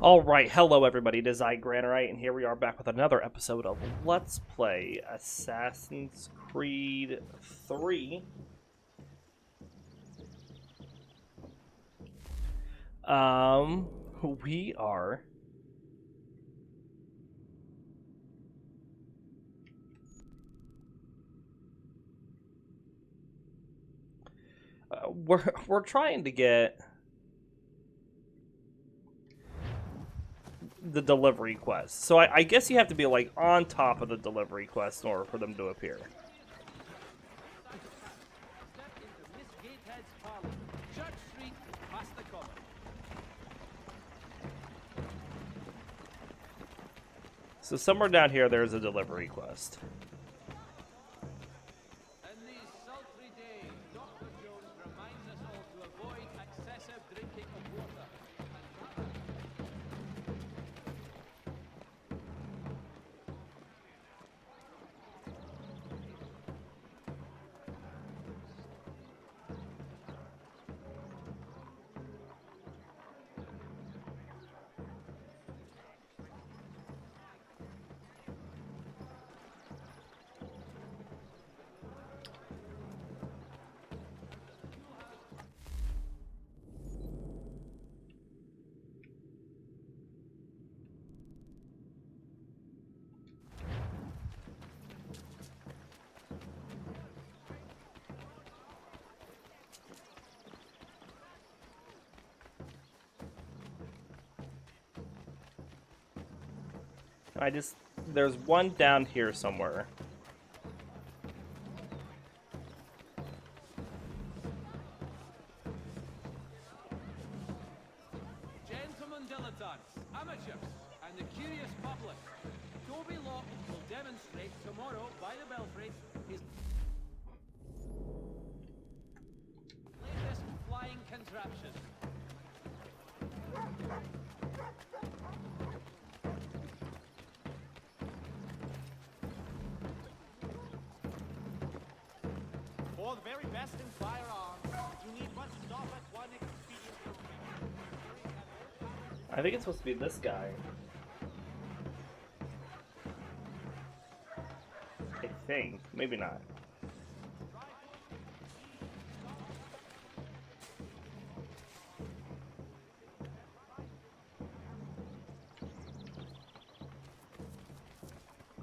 Alright, hello everybody, it is iGrannerite, and here we are back with another episode of Let's Play Assassin's Creed 3. We are... we're trying to get the delivery quest. So I guess you have to be like on top of the delivery quest in order for them to appear. So somewhere down here there's a delivery quest. There's one down here somewhere. Gentlemen dilettantes, amateurs, and the curious public, Toby Locke will demonstrate tomorrow by the Belfry his latest flying contraption. For the very best in firearms, you need but stop at one expedient. I think it's supposed to be this guy. I think. Maybe not.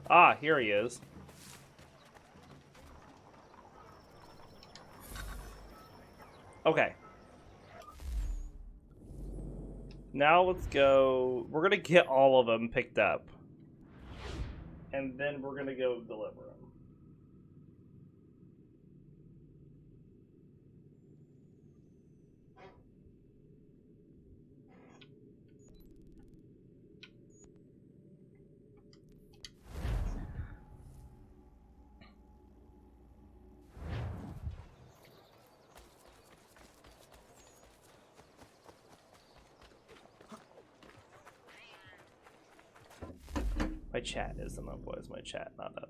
Ah, here he is. Okay. Now let's go. We're gonna get all of them picked up. And then we're gonna go deliver them. My chat isn't up. Why is my chat not up?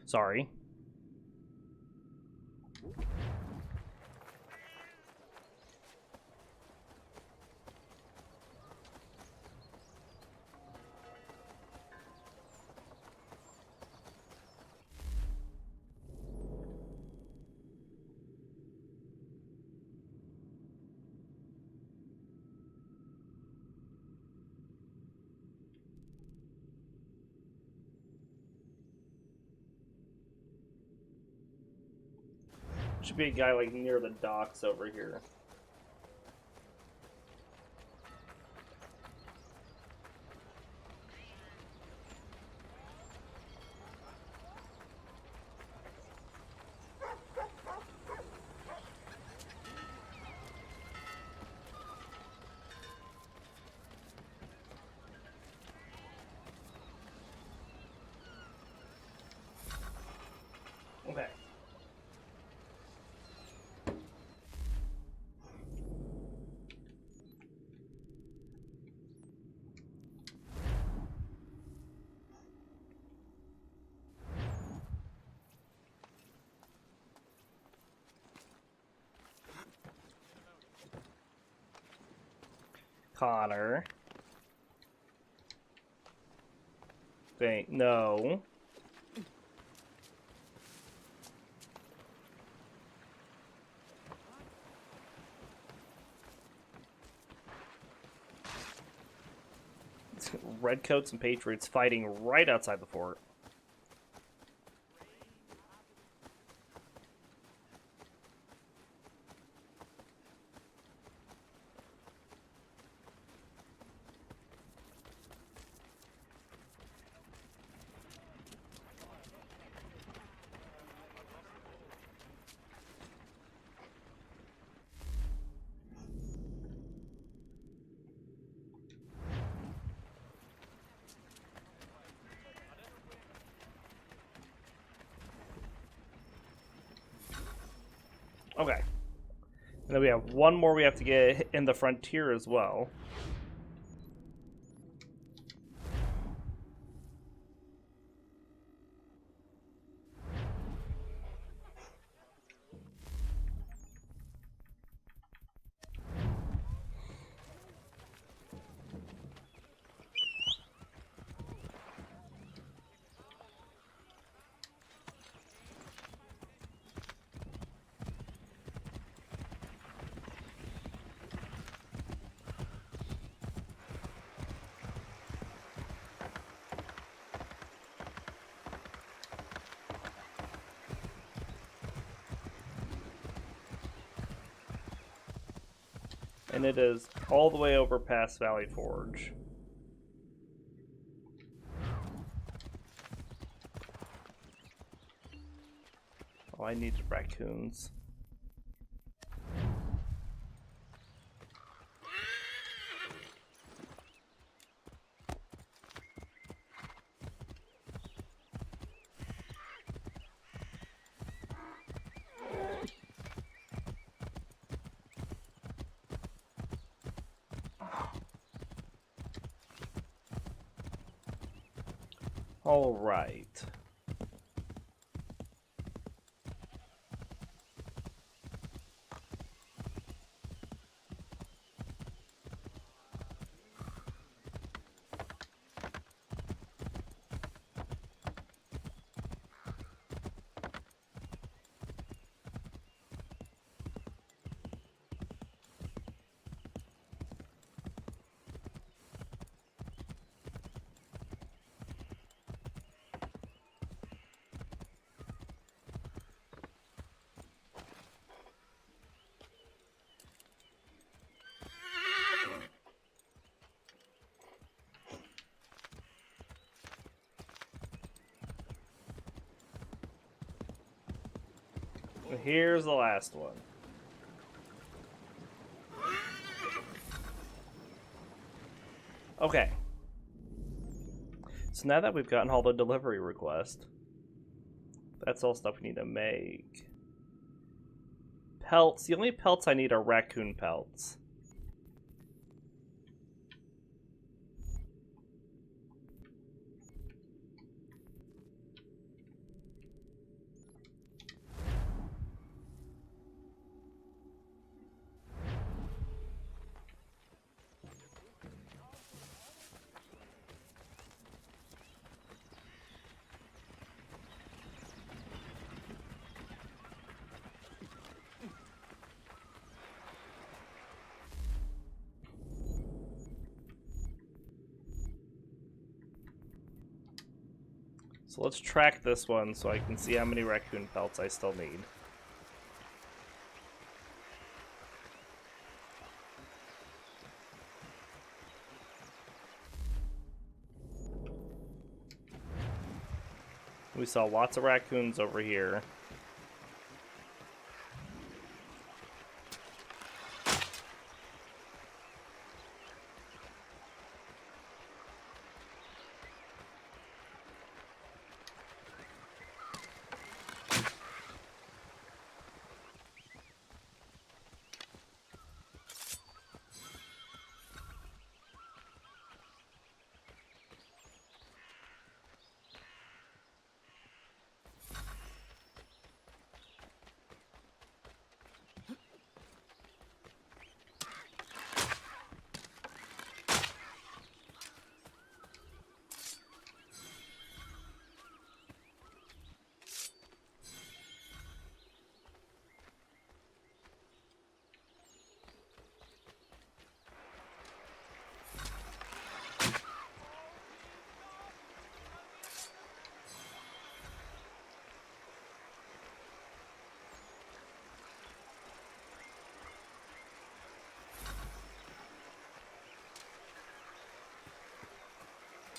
Sorry. Should be a guy like near the docks over here. Okay. Connor. No. Redcoats and Patriots fighting right outside the fort. Okay. And then we have one more we have to get in the frontier as well. And it is all the way over past Valley Forge. Oh, I need raccoons. All right. Here's the last one. Okay. So now that we've gotten all the delivery requests, that's all stuff we need to make. Pelts. The only pelts I need are raccoon pelts. So let's track this one so I can see how many raccoon pelts I still need. We saw lots of raccoons over here.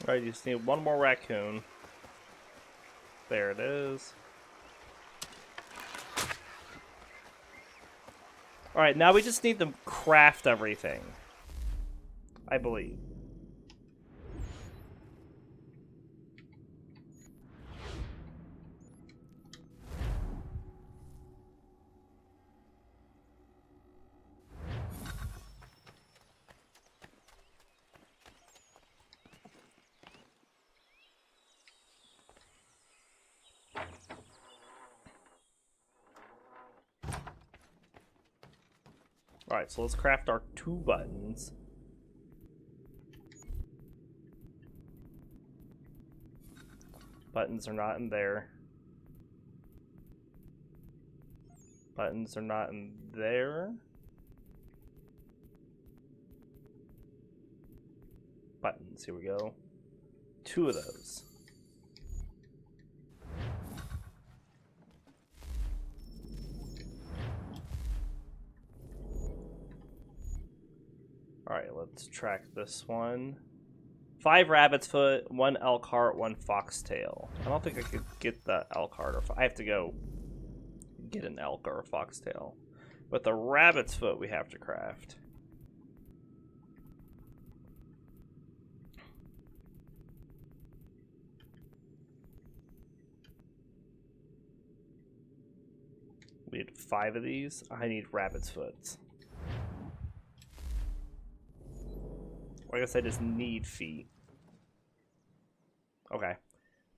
Alright, you just need one more raccoon. There it is. Alright, now we just need to craft everything. I believe. Alright, so let's craft our 2 buttons. Buttons are not in there. Buttons are not in there. Buttons, here we go. 2 of those. Alright, let's track this one. 5 rabbit's foot, 1 elk heart, 1 foxtail. I don't think I could get the elk heart, or I have to go get an elk or a foxtail. But the rabbit's foot we have to craft. We need 5 of these. I need rabbit's foot. I guess I just need feet. Okay.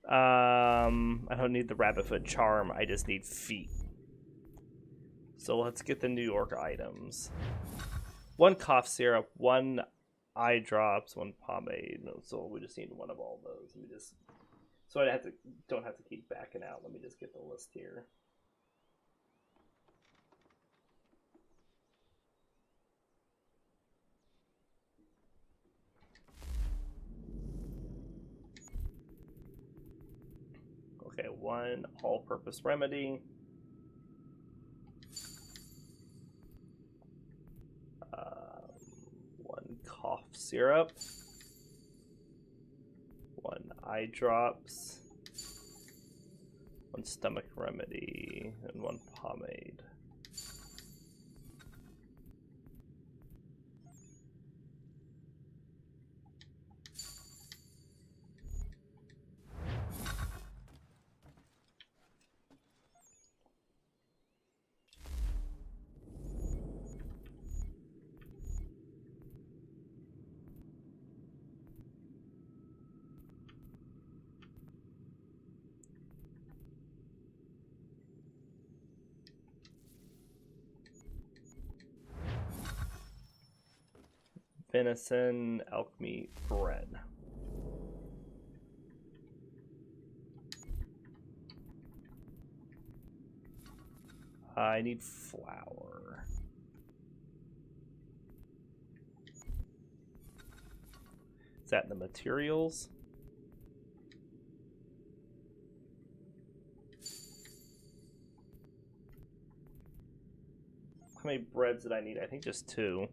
I don't need the rabbit foot charm. I just need feet. So let's get the New York items. 1 cough syrup, 1 eye drops, 1 pomade. No, so we just need 1 of all those. Let me just. So I don't have to keep backing out. Let me just get the list here. Okay, 1 all-purpose remedy. 1 cough syrup. 1 eye drops. 1 stomach remedy, and 1 pomade. Venison, elk meat, bread. I need flour. Is that in the materials? How many breads did I need? I think just 2.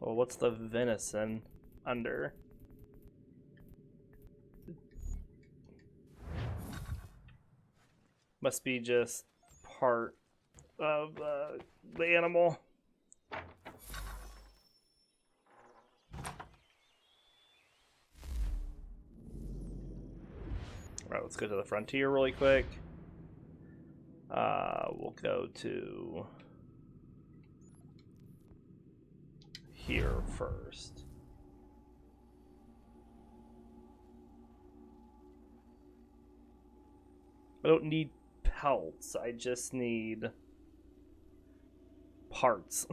Well, what's the venison under? Must be just part of the animal. Alright, let's go to the frontier really quick. We'll go to here first. I don't need pelts, I just need parts.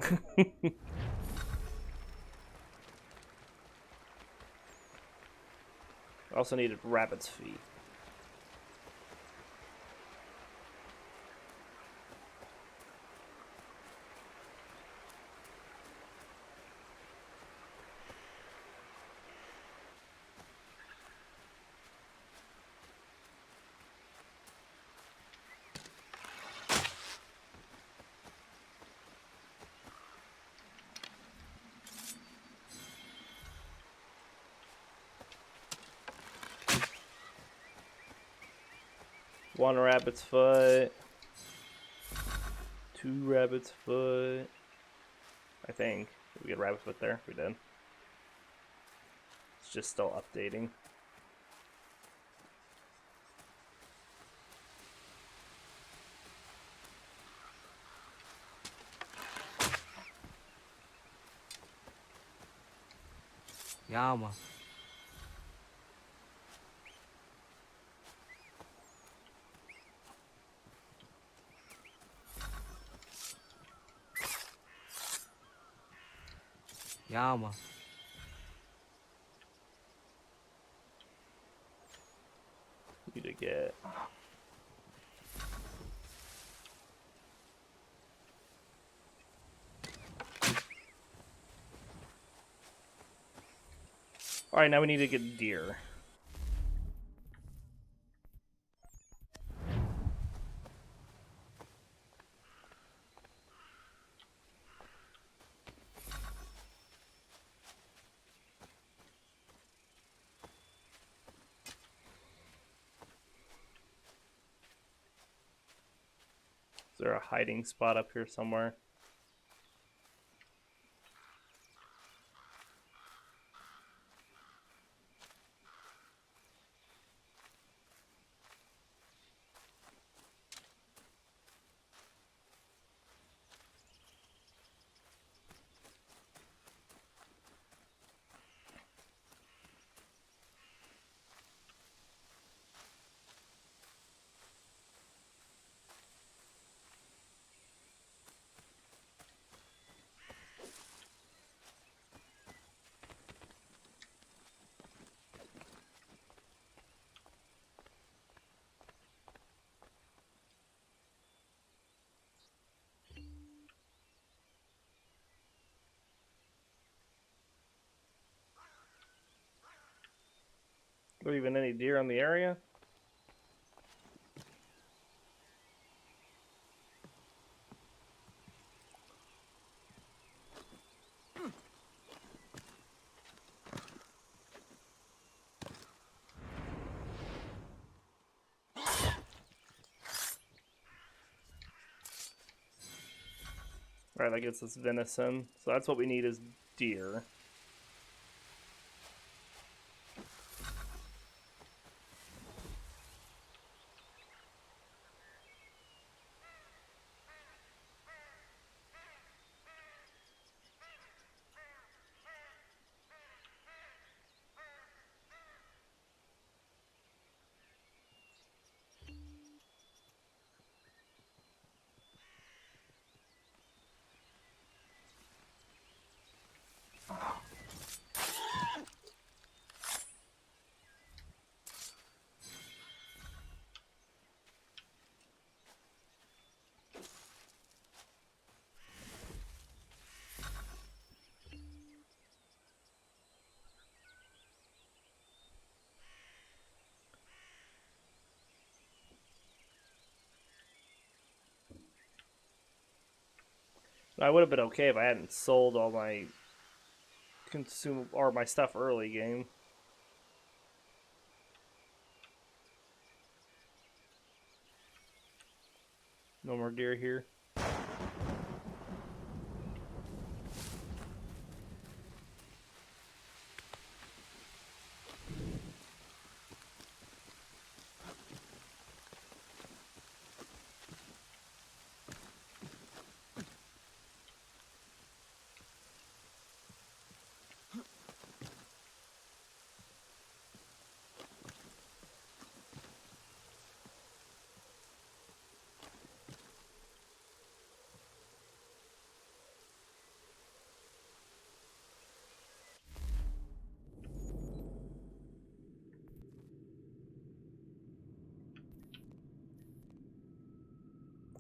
Also needed rabbit's feet. One rabbit's foot. 2 rabbit's foot. I think. Did we get rabbit's foot there? We did. It's just still updating. Yama. Yama. Need to get. Alright, now we need to get deer. Is there a hiding spot up here somewhere? Or even any deer in the area? Alright, that gets us venison. So that's what we need is deer. I would have been okay if I hadn't sold all my my stuff early game. No more deer here.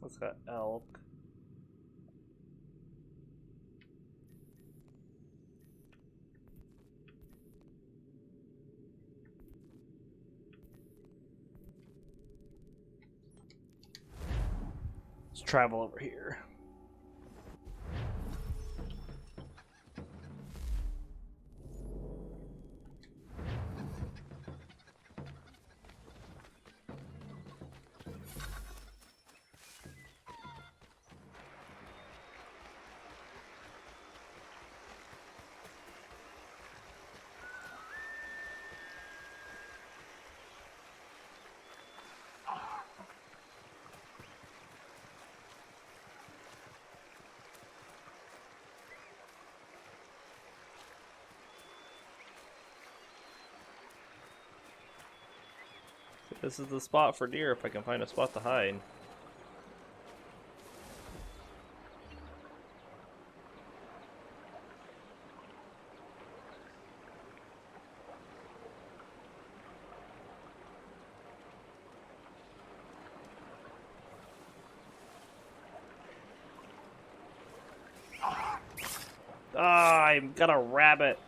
Let's got elk. Let's travel over here. This is the spot for deer if I can find a spot to hide. Ah, I got a rabbit.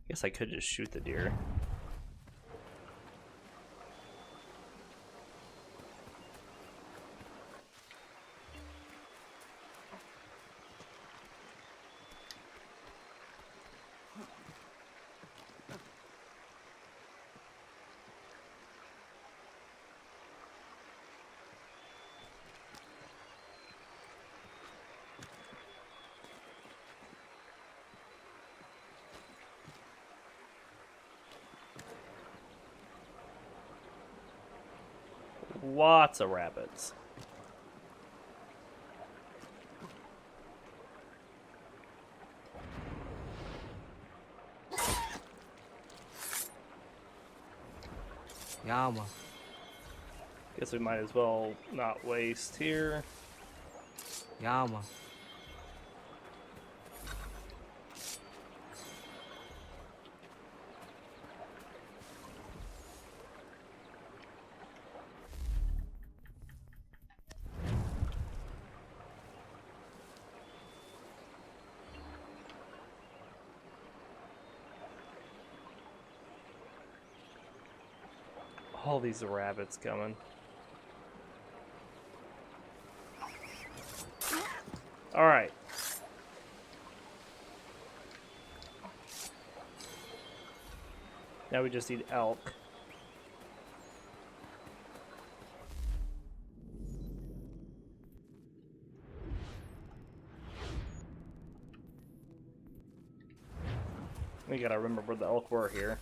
Guess I could just shoot the deer. Lots of rabbits. Yeah, man. Guess we might as well not waste here. Yeah, man. All these rabbits coming. All right. Now we just need elk. We gotta remember where the elk were here.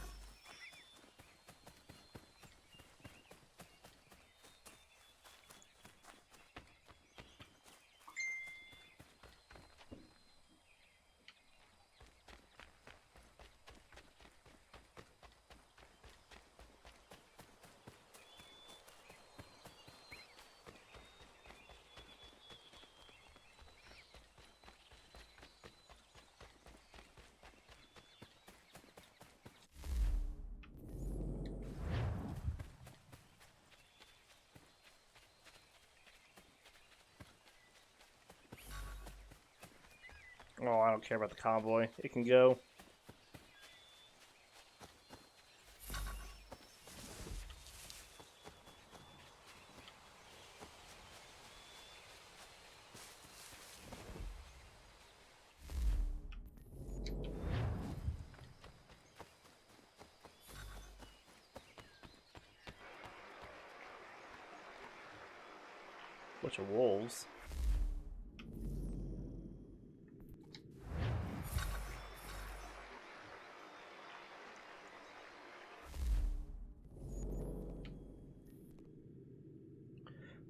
Oh, I don't care about the convoy. It can go. Bunch of wolves.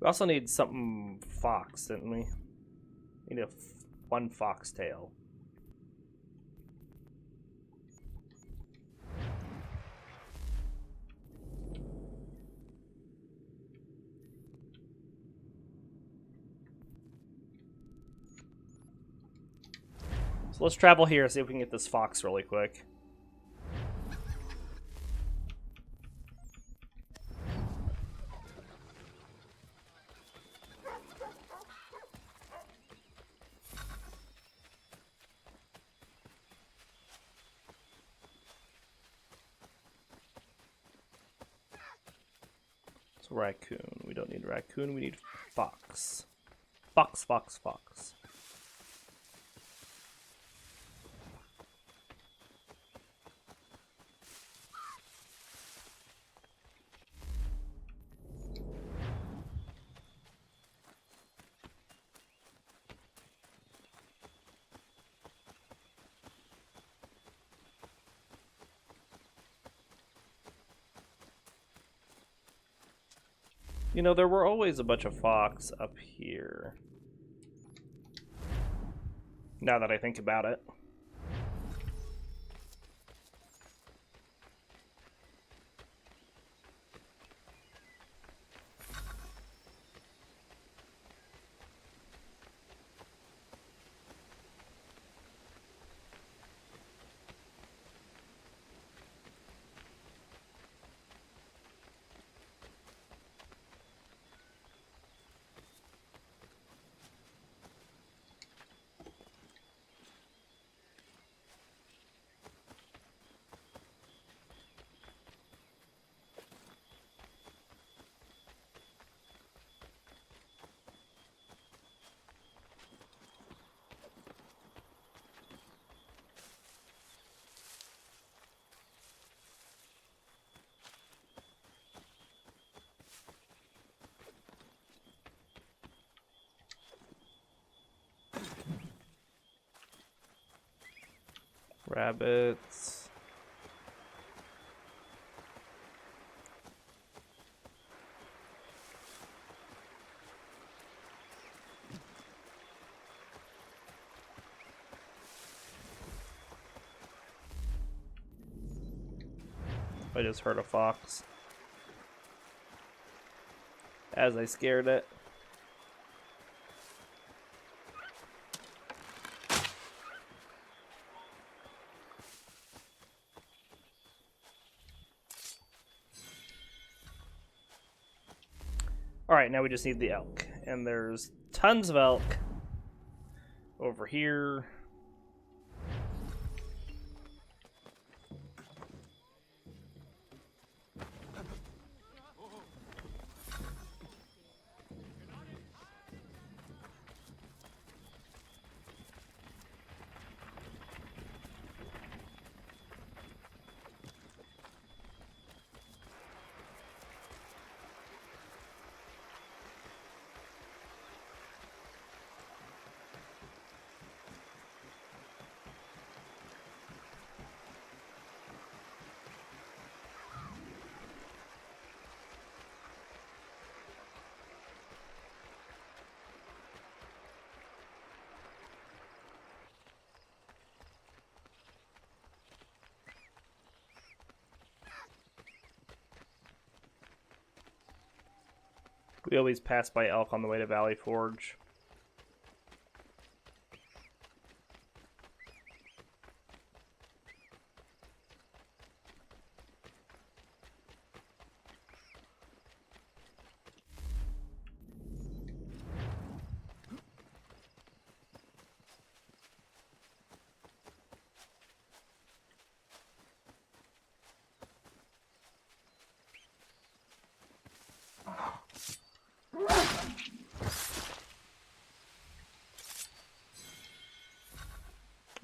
We also need something fox, didn't we? We need one foxtail. So let's travel here and see if we can get this fox really quick. So raccoon. We don't need raccoon, we need fox. Fox, fox, fox. You know, there were always a bunch of fox up here. Now that I think about it. Rabbits. I just heard a fox. As I scared it. Alright, now we just need the elk. And there's tons of elk over here. We always pass by elk on the way to Valley Forge.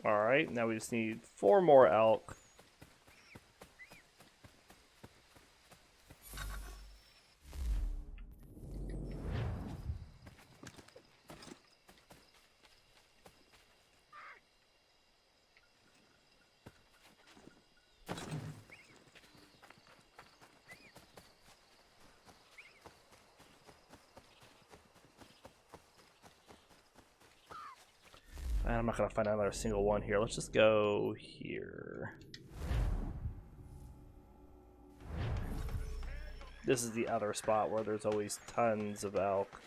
Alright, now we just need 4 more elk. And I'm not going to find another single one here. Let's just go here. This is the other spot where there's always tons of elk.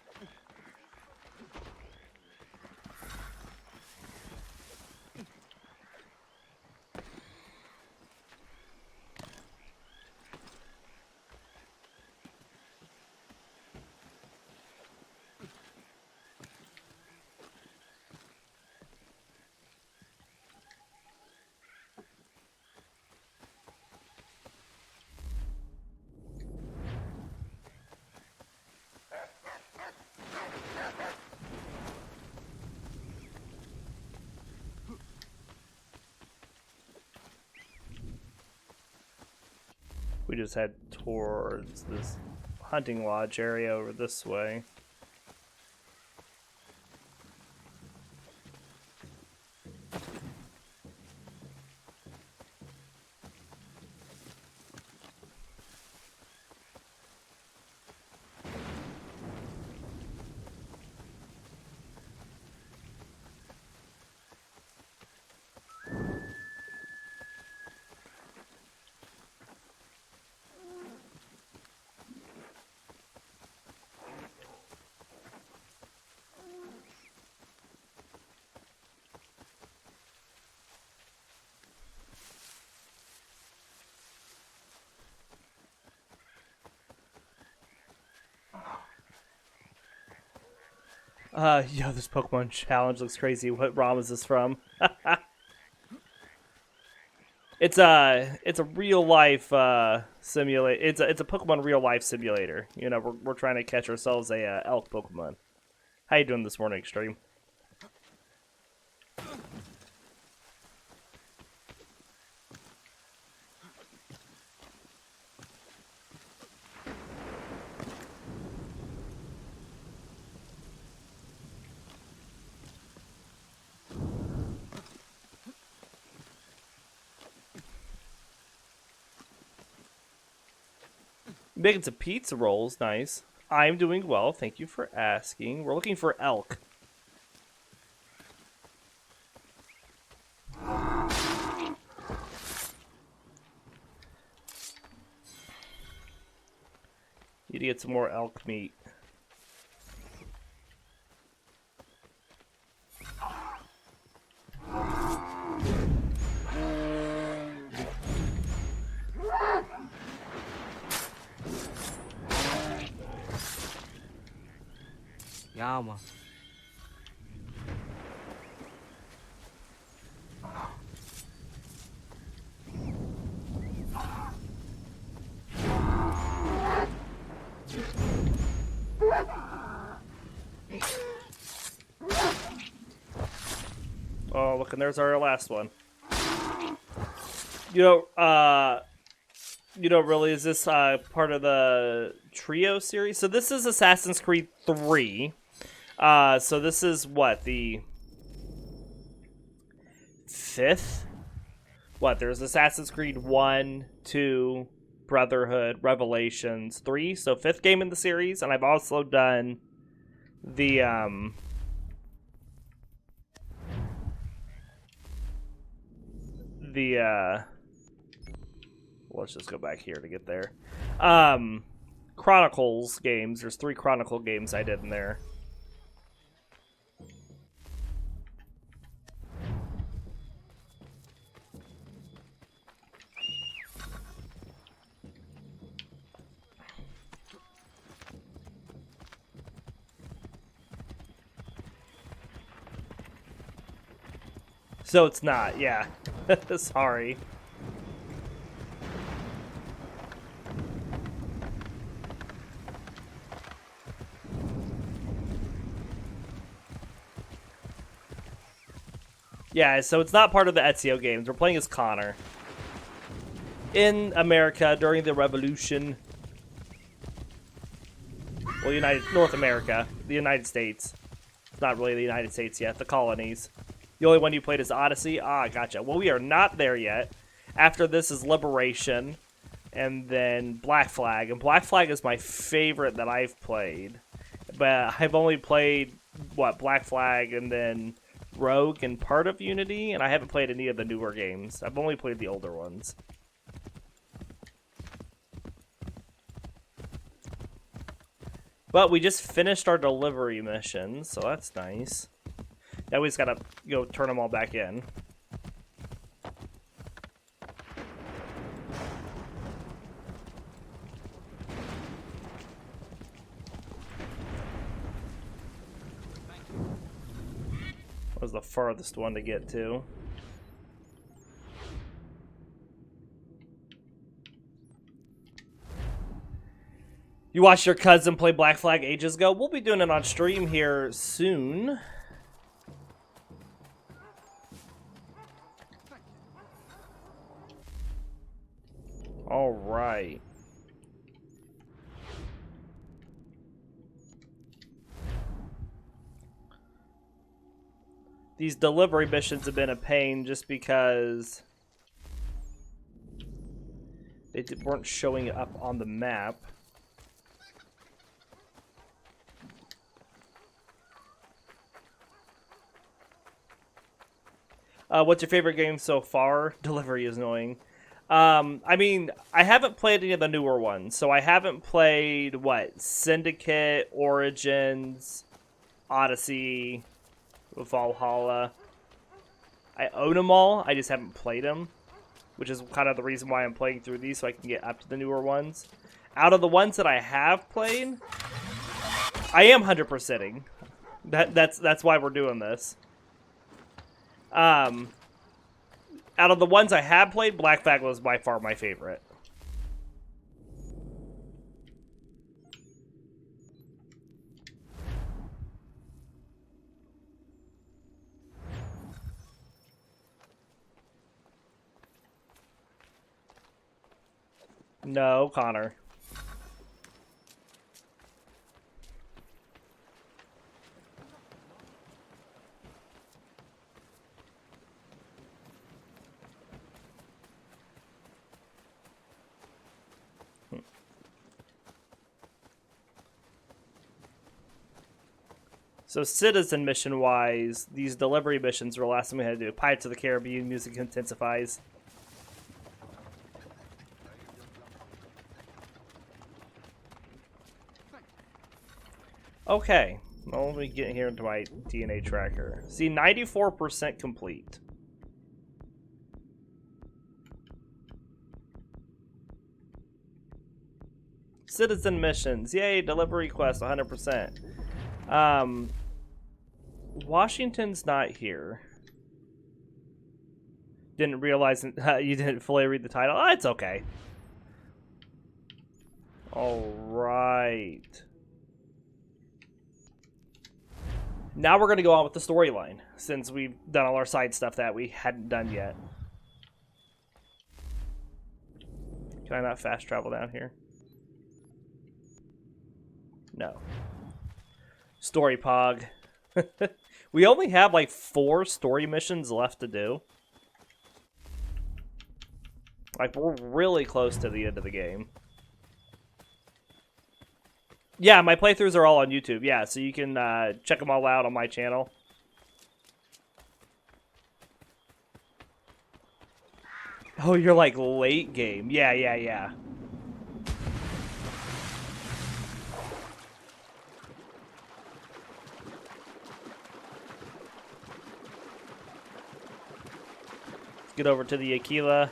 We just head towards this hunting lodge area over this way. Yo, this Pokemon challenge looks crazy. What ROM is this from? It's a real life simulate. It's a Pokemon real life simulator. You know, we're trying to catch ourselves a elk Pokemon. How you doing this morning, Extreme? Making some pizza rolls, nice. I'm doing well, thank you for asking. We're looking for elk. Need to get some more elk meat. Yeah, man. Oh, look, and there's our last one. You know, really, is this part of the Trio series? So this is Assassin's Creed 3. So this is what, the 5th? What, there's Assassin's Creed 1, 2, Brotherhood, Revelations, 3. So 5th game in the series, and I've also done the, let's just go back here to get there. Chronicles games. There's 3 Chronicle games I did in there. So it's not, yeah. Sorry. Yeah, so it's not part of the Ezio games. We're playing as Connor. In America during the Revolution. Well, North America. The United States. It's not really the United States yet. The colonies. The only one you played is Odyssey? Ah, gotcha. Well, we are not there yet. After this is Liberation. And then Black Flag. And Black Flag is my favorite that I've played. But I've only played, what, Black Flag and then Rogue and part of Unity, and I haven't played any of the newer games. I've only played the older ones. But we just finished our delivery mission, so that's nice. Now we just gotta go turn them all back in. That was the farthest one to get to. You watched your cousin play Black Flag ages ago? We'll be doing it on stream here soon. All right. These delivery missions have been a pain just because they weren't showing up on the map. What's your favorite game so far? Delivery is annoying. I mean, I haven't played any of the newer ones. So I haven't played, what, Syndicate, Origins, Odyssey, Valhalla. I own them all. I just haven't played them, which is kind of the reason why I'm playing through these, so I can get up to the newer ones. Out of the ones that I have played, I am 100%ing. That's why we're doing this. Out of the ones I have played, Black Flag was by far my favorite. No, Connor. So citizen mission wise, these delivery missions were the last thing we had to do. Pirates of the Caribbean, music intensifies. Okay, well, let me get here into my DNA tracker. See, 94% complete. Citizen missions, yay, delivery quest, 100%. Washington's not here. Didn't realize you didn't fully read the title. Oh, it's okay. All right. Now we're going to go on with the storyline, since we've done all our side stuff that we hadn't done yet. Can I not fast travel down here? No. Story Pog. We only have like 4 story missions left to do. Like, we're really close to the end of the game. Yeah, my playthroughs are all on YouTube. Yeah, so you can check them all out on my channel. Oh, you're like late game. Yeah. Let's get over to the Aquila.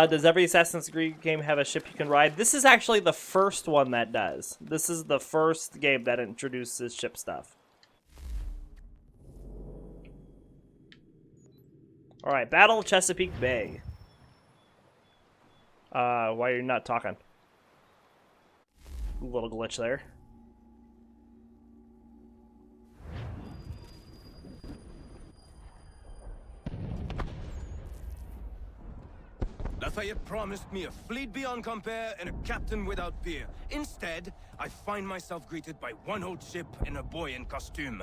Does every Assassin's Creed game have a ship you can ride? This is actually the first one that does. This is the first game that introduces ship stuff. Alright, Battle of Chesapeake Bay. Why are you not talking? A little glitch there. Lafayette promised me a fleet beyond compare and a captain without peer. Instead, I find myself greeted by one old ship and a boy in costume.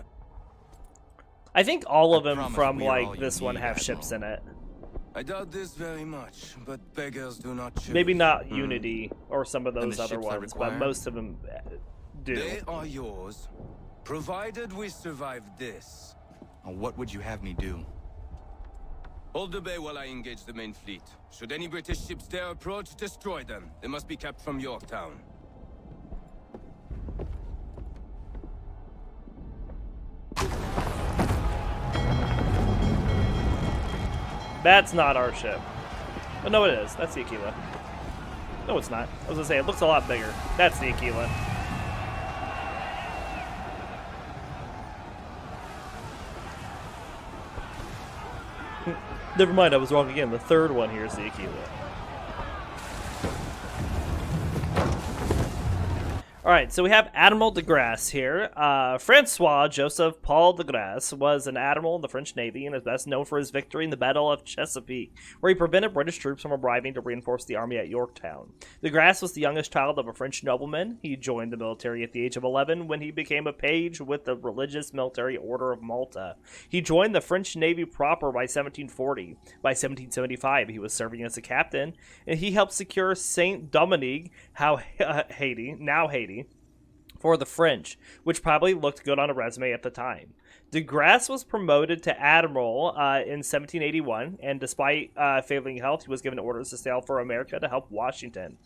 I think all of I them promise from we are all like you this one need, have Admiral. ships in it. I doubt this very much, but beggars do not choose. Maybe not Unity or some of And those the other ships I ones, but require? most of them do. They are yours, provided we survive this. And what would you have me do? Hold the bay while I engage the main fleet. Should any British ships dare approach, destroy them. They must be kept from Yorktown. That's not our ship. Oh, no, it is. That's the Aquila. No, it's not. I was gonna say, it looks a lot bigger. That's the Aquila. Never mind, I was wrong again. The third one here is the Aquila. Alright, so we have Admiral de Grasse here. Francois Joseph Paul de Grasse was an admiral in the French Navy and is best known for his victory in the Battle of Chesapeake, where he prevented British troops from arriving to reinforce the army at Yorktown. De Grasse was the youngest child of a French nobleman. He joined the military at the age of 11 when he became a page with the Religious Military Order of Malta. He joined the French Navy proper by 1740. By 1775, he was serving as a captain, and he helped secure Saint Dominique, Haiti, now Haiti, for the French, which probably looked good on a resume at the time. De Grasse was promoted to admiral in 1781, and despite failing health, he was given orders to sail for America to help Washington.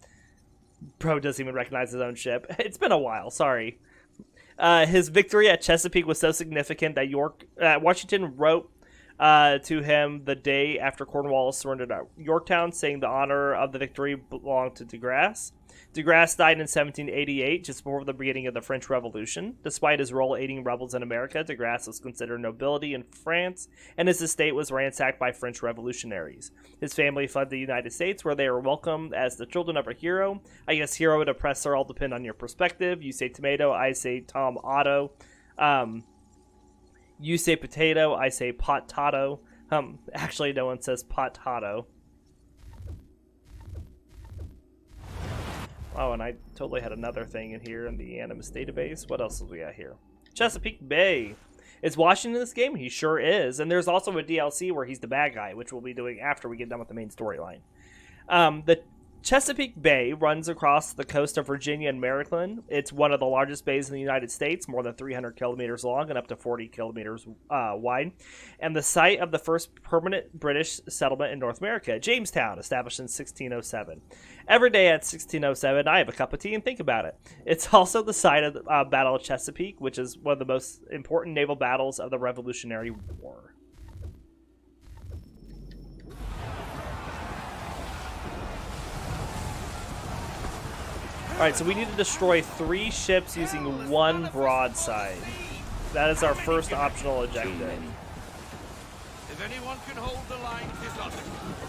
Bro doesn't even recognize his own ship. It's been a while, sorry. His victory at Chesapeake was so significant that Washington wrote to him the day after Cornwallis surrendered at Yorktown, saying the honor of the victory belonged to De Grasse. De Grasse died in 1788, just before the beginning of the French Revolution. Despite his role aiding rebels in America, De Grasse was considered nobility in France, and his estate was ransacked by French revolutionaries. His family fled the United States, where they were welcomed as the children of a hero. I guess hero and oppressor all depend on your perspective. You say tomato, I say Tom Otto. You say potato, I say potato. Actually, no one says potato. Oh, and I totally had another thing in here in the Animus database. What else have we got here? Chesapeake Bay. Is Washington in this game? He sure is. And there's also a DLC where he's the bad guy, which we'll be doing after we get done with the main storyline. The Chesapeake Bay runs across the coast of Virginia and Maryland. It's one of the largest bays in the United States, more than 300 kilometers long and up to 40 kilometers wide, and the site of the first permanent British settlement in North America, Jamestown, established in 1607. Every day at 1607, I have a cup of tea and think about it. It's also the site of the Battle of Chesapeake, which is one of the most important naval battles of the Revolutionary War. Alright, so we need to destroy 3 ships using 1 broadside. That is our first optional objective. If anyone can hold the line, 'tis us.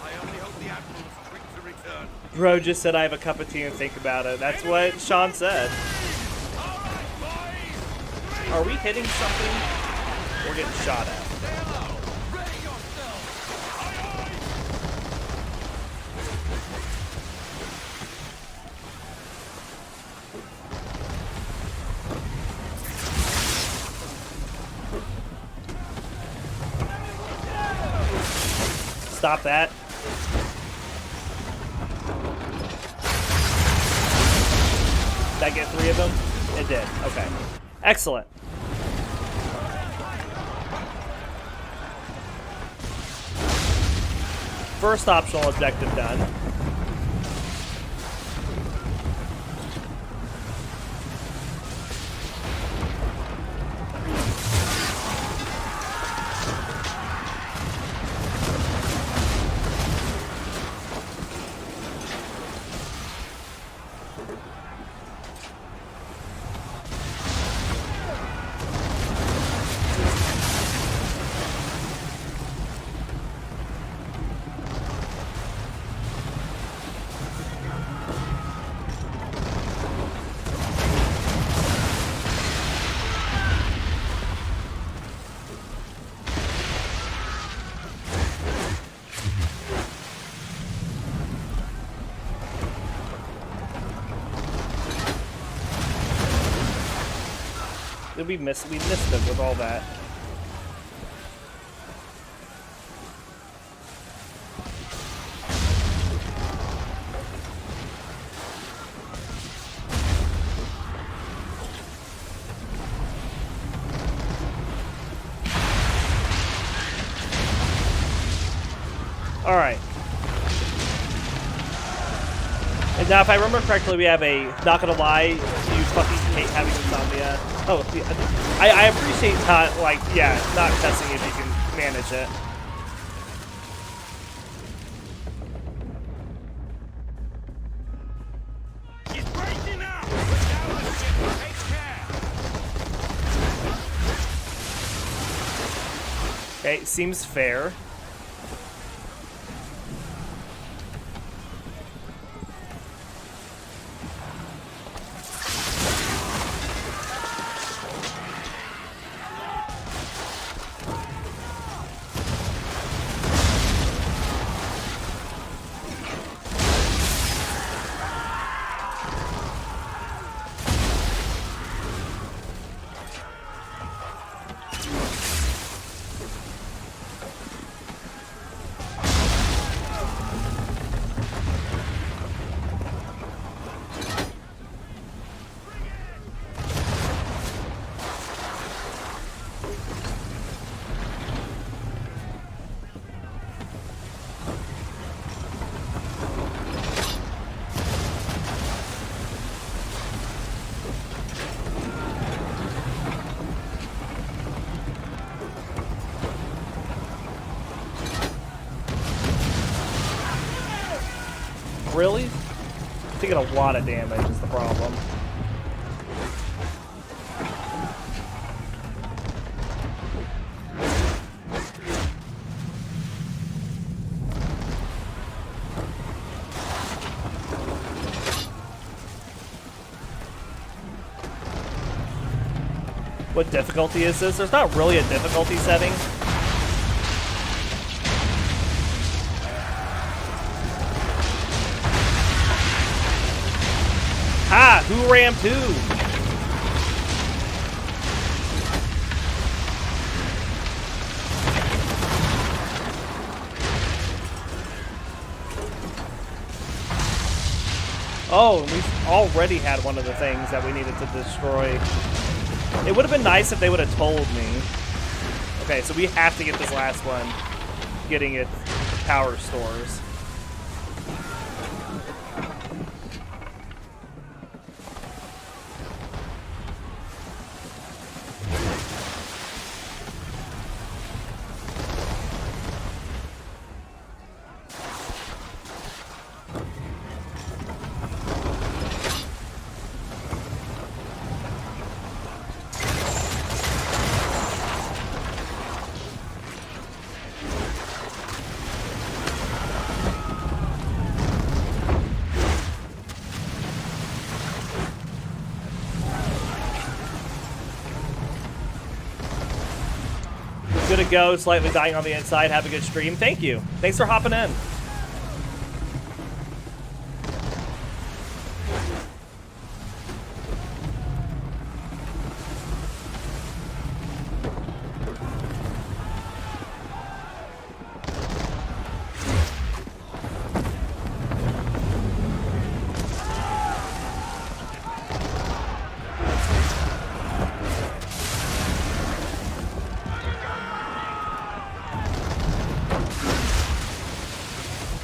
I only hope the Admiral's quick to return. Bro just said I have a cup of tea and think about it. That's what Sean said. All right, boys! Are we hitting something? We're getting shot at. Stay low. Ready yourselves. Aye, Stop that. Did I get 3 of them? It did. Okay. Excellent. First optional objective done. did we miss? We missed it with all that. All right. And now, if I remember correctly, we have a, not gonna lie, you fucking hate having insomnia. Oh, I appreciate not, like, yeah, not cussing if you can manage it. She's breaking out! Down the ship, take care! Okay, seems fair. Really? Taking a lot of damage is the problem. What difficulty is this? There's not really a difficulty setting. Ah, who rammed who? Oh, we already had one of the things that we needed to destroy. It would have been nice if they would have told me. Okay, so we have to get this last one. Getting it power stores. Good to go, slightly dying on the inside. Have a good stream. Thank you. Thanks for hopping in.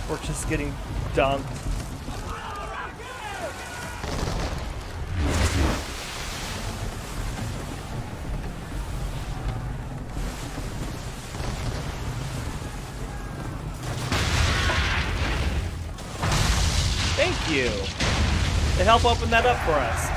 We're just getting dunked. Thank you. They help open that up for us.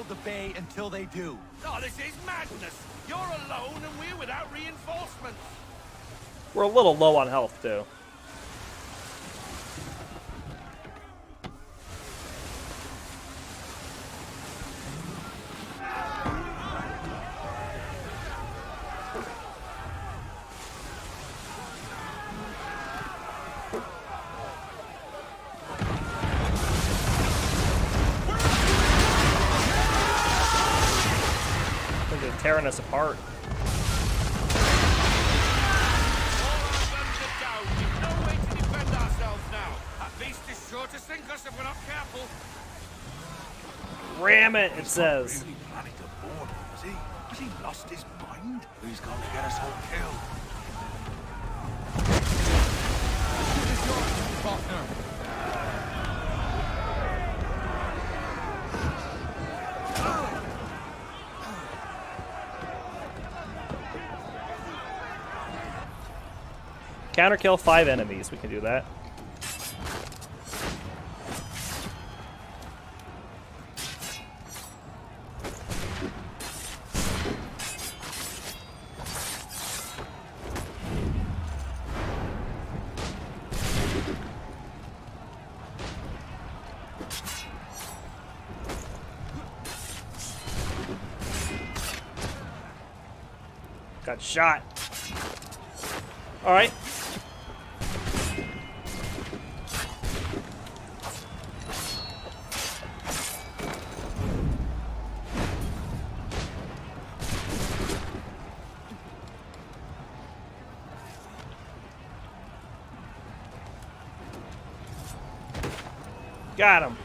the bay until they do. Oh, this is madness. You're alone and we're without reinforcements. We're a little low on health, too. They're tearing us apart. Sure to sink us if we're not careful. Ram it, it says. Really planning to board him, was he? Has he lost his mind? He's going to get us all killed. This is yours, partner. Counter kill 5 enemies. We can do that. Got shot. All right. Got him.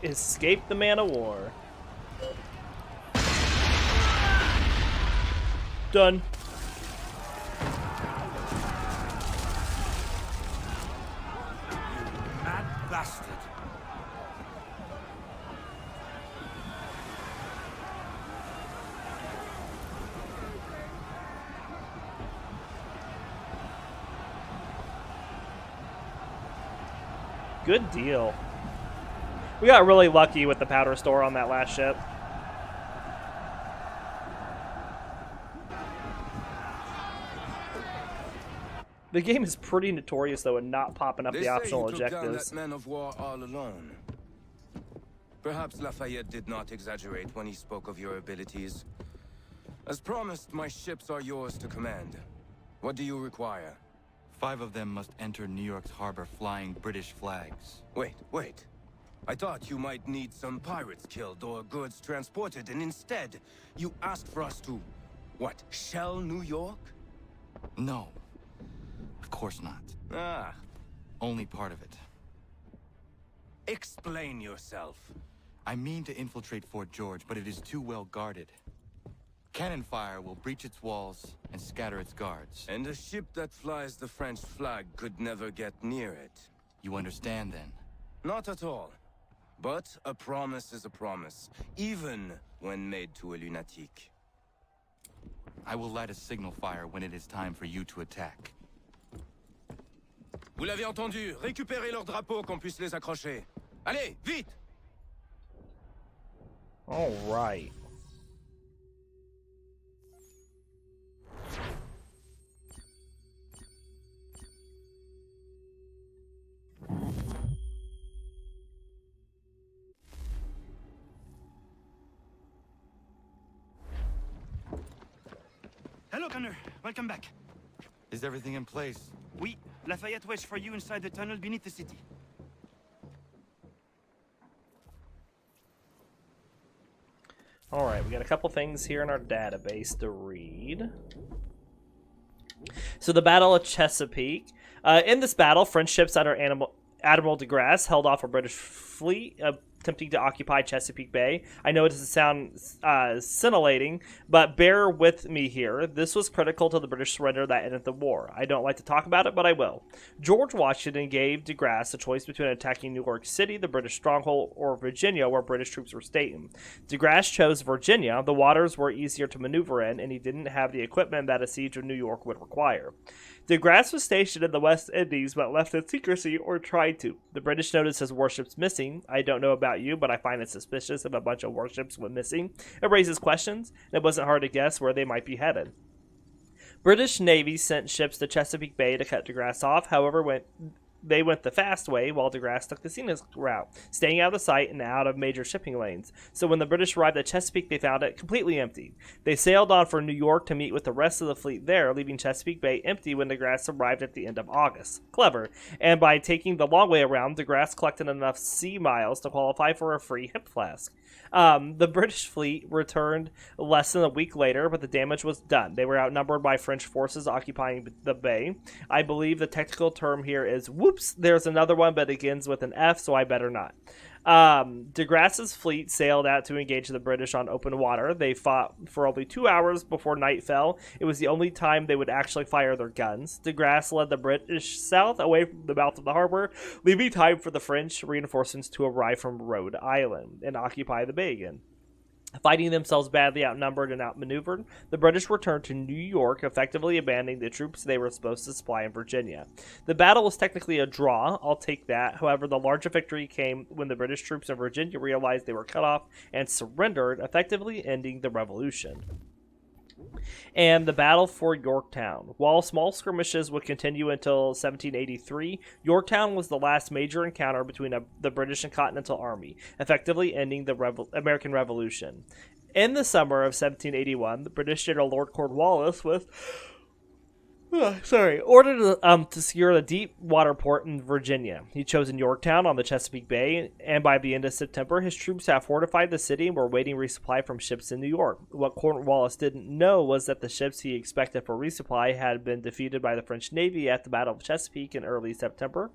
Escape the man of war. Done. Mad bastard. Good deal. We got really lucky with the powder store on that last ship. The game is pretty notorious, though, in not popping up They the say optional you took down objectives. that man of war all alone. Perhaps Lafayette did not exaggerate when he spoke of your abilities. As promised, my ships are yours to command. What do you require? 5 of them must enter New York's harbor flying British flags. Wait. I thought you might need some pirates killed or goods transported, and instead, you asked for us to, what, shell New York? No. Of course not. Ah, Only part of it. explain yourself. I mean to infiltrate Fort George, but it is too well guarded. Cannon fire will breach its walls and scatter its guards. And a ship that flies the French flag could never get near it. You understand then? Not at all. But a promise is a promise, even when made to a lunatic. I will light a signal fire when it is time for you to attack. Vous l'avez entendu, récupérez leurs drapeaux qu'on puisse les accrocher. Allez, vite! All right. Hello, Connor. Welcome back. Is everything in place? Oui, Lafayette waits for you inside the tunnel beneath the city. All right, we got a couple things here in our database to read. So the Battle of Chesapeake. In this battle, French ships under Admiral de Grasse held off a British fleet attempting to occupy Chesapeake Bay. I know it doesn't sound scintillating, but bear with me here. This was critical to the British surrender that ended the war. I don't like to talk about it, but I will. George Washington gave de Grasse a choice between attacking New York City, the British stronghold, or Virginia, where British troops were stationed. De Grasse chose Virginia. The waters were easier to maneuver in, and he didn't have the equipment that a siege of New York would require. De Grasse was stationed in the West Indies, but left in secrecy or tried to. The British noticed his warships missing. I don't know about you, but I find it suspicious if a bunch of warships went missing. It raises questions, and it wasn't hard to guess where they might be headed. British Navy sent ships to Chesapeake Bay to cut de Grasse off. However, they went the fast way, while de Grasse took the scenic route, staying out of sight and out of major shipping lanes. So when the British arrived at Chesapeake, they found it completely empty. They sailed on for New York to meet with the rest of the fleet there, leaving Chesapeake Bay empty when de Grasse arrived at the end of August. Clever. And by taking the long way around, de Grasse collected enough sea miles to qualify for a free hip flask. The British fleet returned less than a week later, but the damage was done. They were outnumbered by French forces occupying the bay. I believe the technical term here is whoops. There's another one, but it begins with an F, so I better not. De Grasse's fleet sailed out to engage the British on open water. They fought for only 2 hours before night fell. It was the only time they would actually fire their guns. De Grasse led the British south away from the mouth of the harbor, leaving time for the French reinforcements to arrive from Rhode Island and occupy the bay again. Finding themselves badly outnumbered and outmaneuvered, the British returned to New York, effectively abandoning the troops they were supposed to supply in Virginia. The battle was technically a draw, I'll take that. However, the larger victory came when the British troops in Virginia realized they were cut off and surrendered, effectively ending the Revolution. And the battle for Yorktown. While small skirmishes would continue until 1783, Yorktown was the last major encounter between the British and Continental Army, effectively ending the American Revolution. In the summer of 1781, the British General Lord Cornwallis ordered to secure a deep water port in Virginia. He chose Yorktown on the Chesapeake Bay, and by the end of September, his troops had fortified the city and were waiting resupply from ships in New York. What Cornwallis didn't know was that the ships he expected for resupply had been defeated by the French Navy at the Battle of Chesapeake in early September.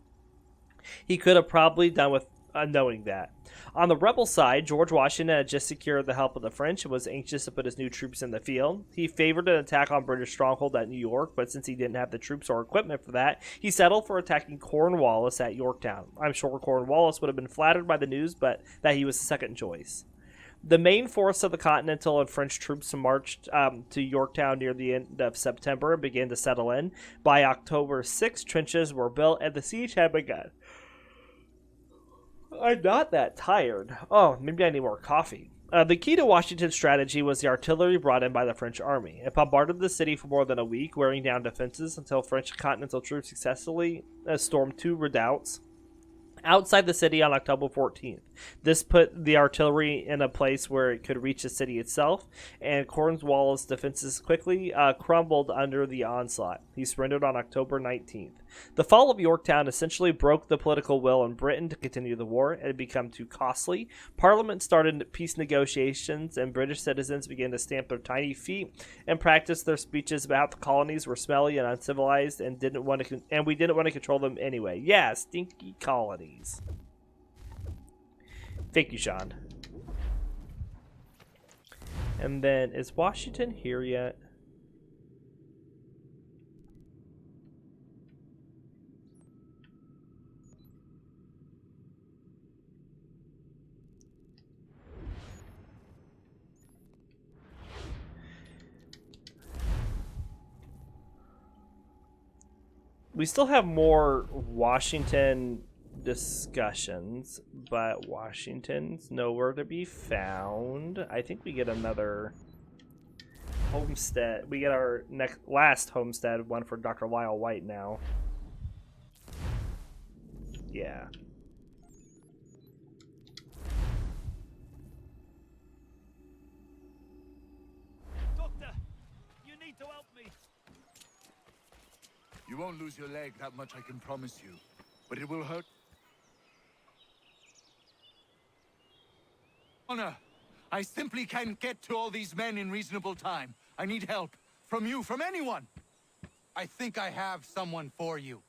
He could have probably done with knowing that. On the rebel side, George Washington had just secured the help of the French and was anxious to put his new troops in the field. He favored an attack on British stronghold at New York, but since he didn't have the troops or equipment for that, he settled for attacking Cornwallis at Yorktown. I'm sure Cornwallis would have been flattered by the news, but that he was the second choice. The main force of the Continental and French troops marched to Yorktown near the end of September and began to settle in. By October 6, trenches were built and the siege had begun. I'm not that tired. Oh, maybe I need more coffee. The key to Washington's strategy was the artillery brought in by the French army. It bombarded the city for more than a week, wearing down defenses until French Continental troops successfully stormed 2 redoubts outside the city on October 14th. This put the artillery in a place where it could reach the city itself, and Cornwallis' defenses quickly crumbled under the onslaught. He surrendered on October 19th. The fall of Yorktown essentially broke the political will in Britain to continue the war. It had become too costly. Parliament started peace negotiations, and British citizens began to stamp their tiny feet and practice their speeches about how the colonies were smelly and uncivilized and we didn't want to control them anyway. Yeah, stinky colonies. Thank you, Sean. And then, is Washington here yet? We still have more Washington discussions, but Washington's nowhere to be found. I think we get another homestead. We get our last homestead one for Dr. Lyle White now. Yeah. Doctor, you need to help me. You won't lose your leg, that much I can promise you. But it will hurt. Honor, I simply can't get to all these men in reasonable time. I need help. From you, from anyone. I think I have someone for you.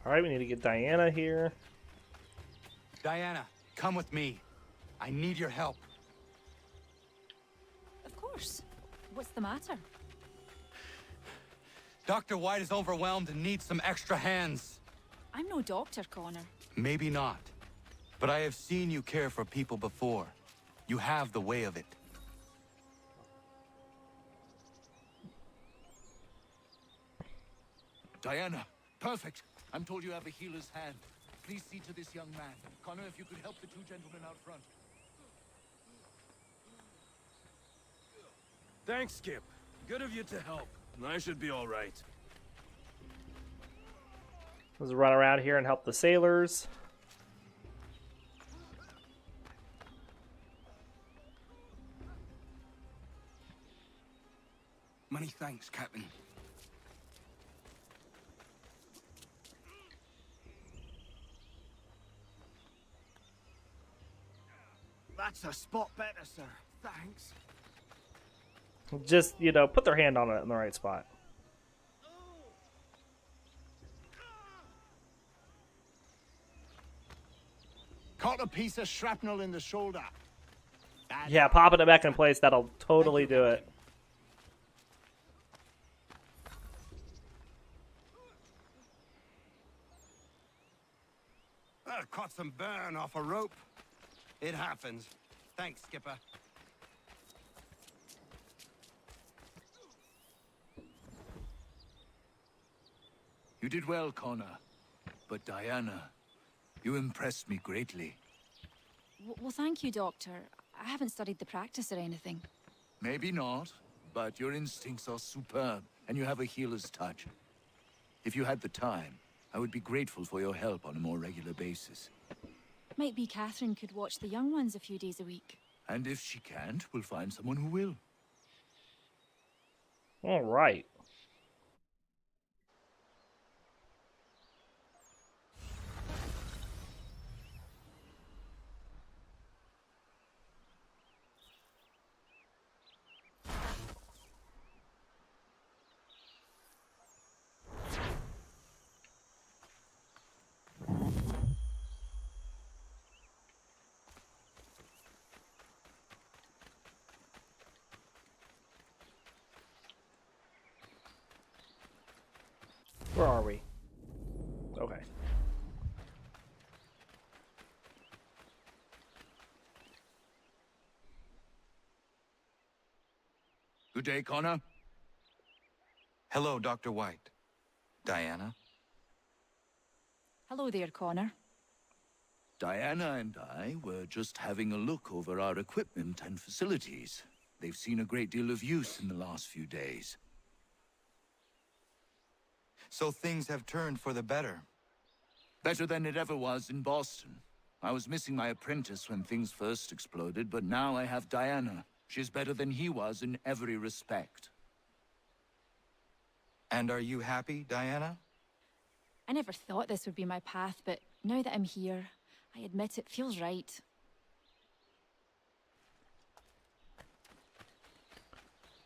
Alright, we need to get Diana here. Diana, come with me. I need your help. Of course. What's the matter? Dr. White is overwhelmed and needs some extra hands. I'm no doctor, Connor. Maybe not. But I have seen you care for people before. You have the way of it. Diana, perfect. I'm told you have a healer's hand. Please see to this young man. Connor, if you could help the two gentlemen out front. Thanks, Skip. Good of you to help. I should be all right. Let's run around here and help the sailors. Many thanks, Captain. That's a spot better, sir. Thanks. Just, you know, put their hand on it in the right spot. Caught a piece of shrapnel in the shoulder. Yeah, popping it back in place, that'll totally do it. Caught some burn off a rope. It happens. Thanks, Skipper. You did well, Connor. But Diana, you impressed me greatly. Well, thank you, Doctor. I haven't studied the practice or anything. Maybe not, but your instincts are superb, and you have a healer's touch. If you had the time, I would be grateful for your help on a more regular basis. Might be Catherine could watch the young ones a few days a week. And if she can't, we'll find someone who will. All right. Where are we? Okay. Good day, Connor. Hello, Dr. White. Diana? Hello there, Connor. Diana and I were just having a look over our equipment and facilities. They've seen a great deal of use in the last few days. So things have turned for the better. Better than it ever was in Boston. I was missing my apprentice when things first exploded, but now I have Diana. She's better than he was in every respect. And are you happy, Diana? I never thought this would be my path, but now that I'm here, I admit it feels right.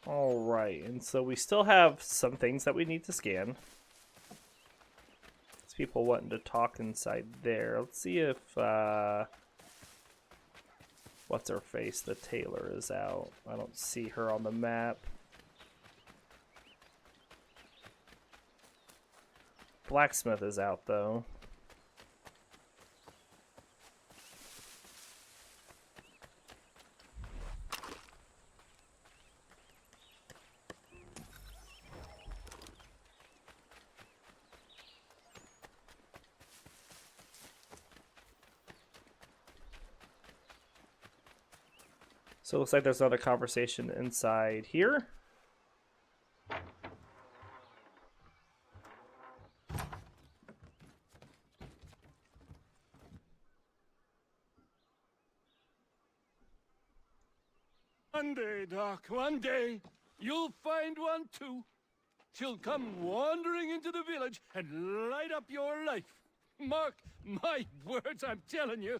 All right, and so we still have some things that we need to scan. There's people wanting to talk inside there. Let's see if what's her face? The tailor is out. I don't see her on the map. Blacksmith is out though. So it looks like there's another conversation inside here. One day, Doc, one day, you'll find one too. She'll come wandering into the village and light up your life. Mark my words, I'm telling you.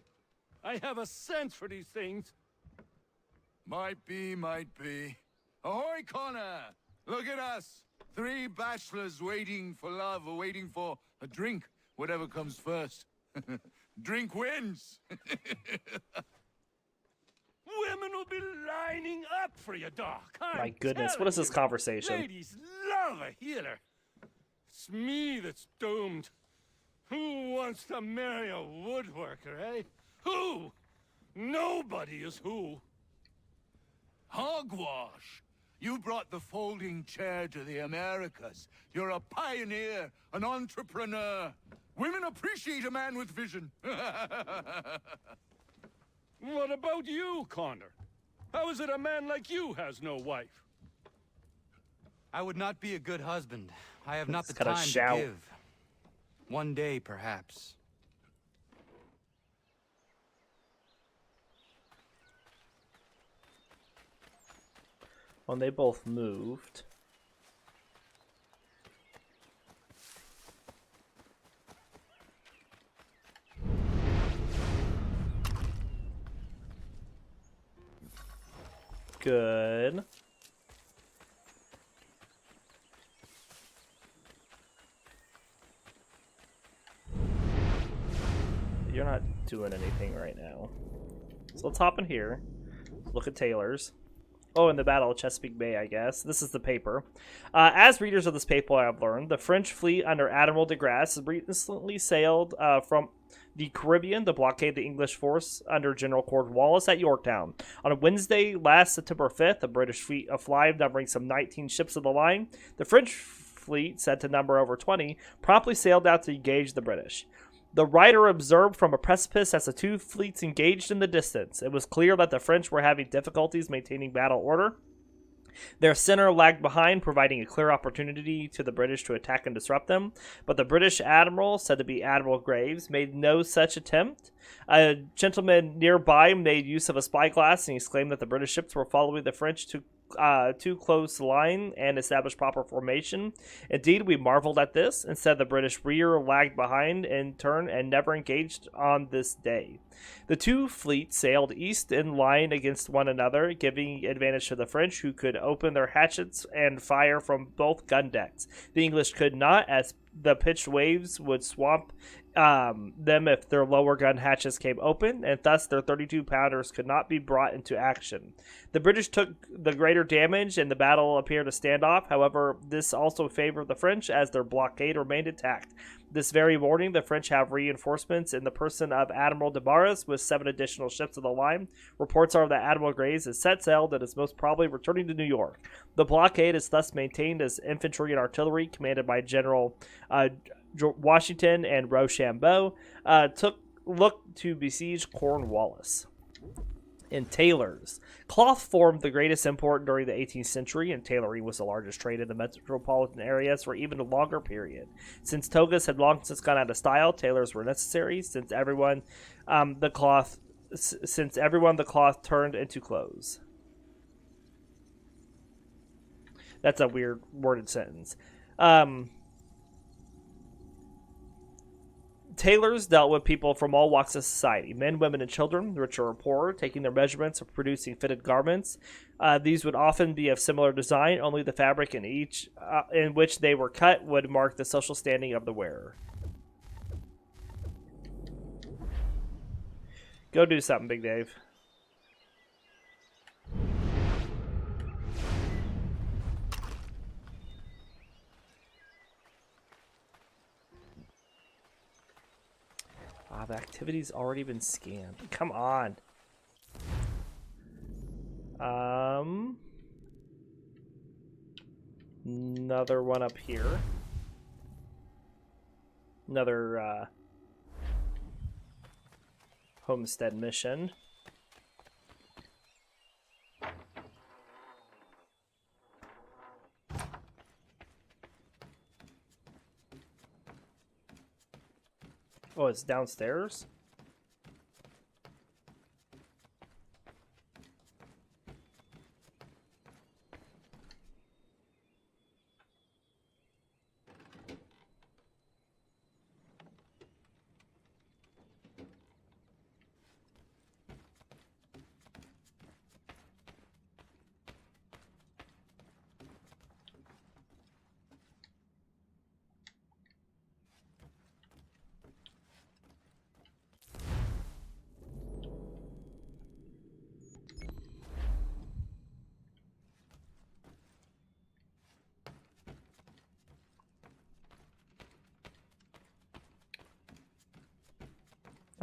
I have a sense for these things. Might be, might be. Ahoy, Connor! Look at us! 3 bachelors waiting for love or waiting for a drink. Whatever comes first. Drink wins. Women will be lining up for you, Doc. My goodness, what is this conversation? Ladies love a healer. It's me that's doomed. Who wants to marry a woodworker, eh? Who? Nobody is who. Hogwash! You brought the folding chair to the Americas. You're a pioneer, an entrepreneur. Women appreciate a man with vision. What about you, Connor? How is it a man like you has no wife? I would not be a good husband. I have not the It's gotta time shout. to give. One day, perhaps. When they both moved. Good. You're not doing anything right now. So let's hop in here. Look at Taylor's. Oh, in the Battle of Chesapeake Bay, I guess. This is the paper. As readers of this paper I have learned, the French fleet under Admiral de Grasse recently sailed from the Caribbean to blockade the English force under General Cornwallis at Yorktown. On Wednesday, last September 5th, a British fleet of 5 numbering some 19 ships of the line, the French fleet, said to number over 20, promptly sailed out to engage the British. The writer observed from a precipice as the two fleets engaged in the distance. It was clear that the French were having difficulties maintaining battle order. Their center lagged behind, providing a clear opportunity to the British to attack and disrupt them. But the British admiral, said to be Admiral Graves, made no such attempt. A gentleman nearby made use of a spyglass and exclaimed that the British ships were following the French to too close line and establish proper formation. Indeed, we marveled at this, and said the British rear lagged behind in turn and never engaged on this day. The two fleets sailed east in line against one another, giving advantage to the French, who could open their hatchets and fire from both gun decks. The English could not, as the pitched waves would swamp them if their lower gun hatches came open, and thus their 32-pounders could not be brought into action. The British took the greater damage, and the battle appeared a standoff. However, this also favored the French, as their blockade remained intact. This very morning, the French have reinforcements in the person of Admiral de Barras with 7 additional ships of the line. Reports are that Admiral Graves has set sail and is most probably returning to New York. The blockade is thus maintained as infantry and artillery, commanded by General Washington and Rochambeau, looked to besiege Cornwallis. In tailors, cloth formed the greatest import during the 18th century, and tailoring was the largest trade in the metropolitan areas for even a longer period. Since togas had long since gone out of style, tailors were necessary, since everyone the cloth turned into clothes. That's a weird worded sentence. Tailors dealt with people from all walks of society, men, women, and children, richer or poorer, taking their measurements of producing fitted garments. These would often be of similar design, only the fabric in which they were cut would mark the social standing of the wearer. Go do something, Big Dave. The activity's already been scanned. Come on. Another one up here. Another homestead mission. Oh, it's downstairs?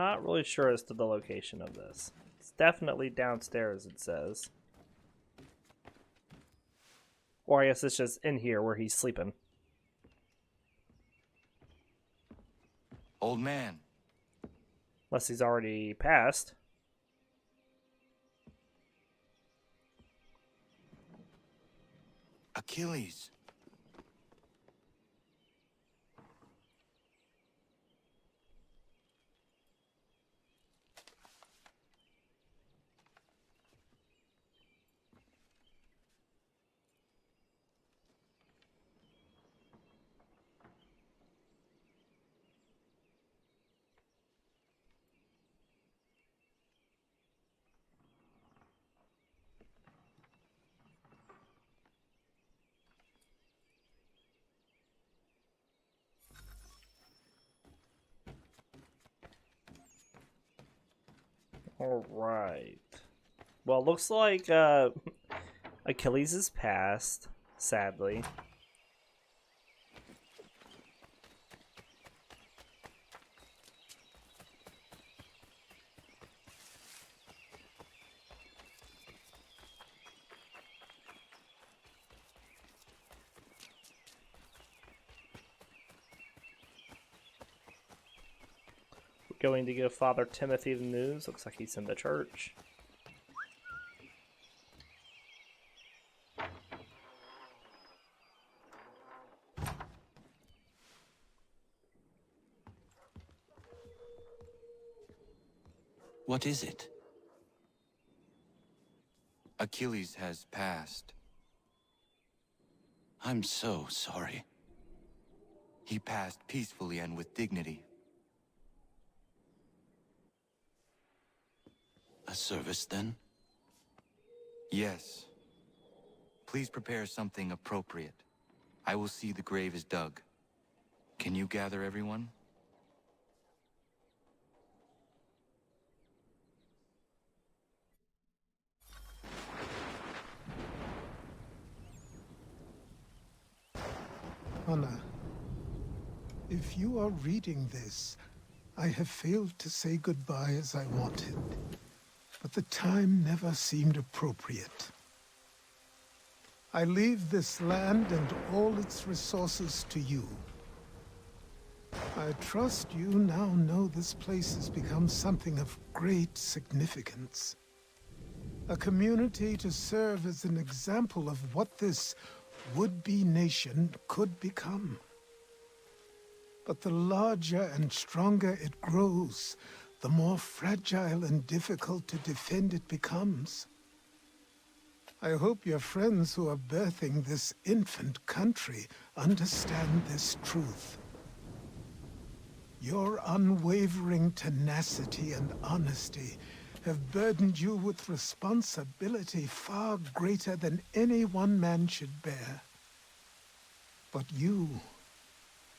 Not really sure as to the location of this. It's definitely downstairs, it says. Or I guess it's just in here where he's sleeping. Old man. Unless he's already passed. Achilles. Alright. Well, looks like Achilles is passed, sadly. Going to give Father Timothy the news. Looks like he's in the church. What is it? Achilles has passed. I'm so sorry. He passed peacefully and with dignity. A service, then? Yes. Please prepare something appropriate. I will see the grave is dug. Can you gather everyone? Anna, if you are reading this, I have failed to say goodbye as I wanted. But the time never seemed appropriate. I leave this land and all its resources to you. I trust you now know this place has become something of great significance. A community to serve as an example of what this would-be nation could become. But the larger and stronger it grows, the more fragile and difficult to defend it becomes. I hope your friends who are birthing this infant country understand this truth. Your unwavering tenacity and honesty have burdened you with responsibility far greater than any one man should bear. But you,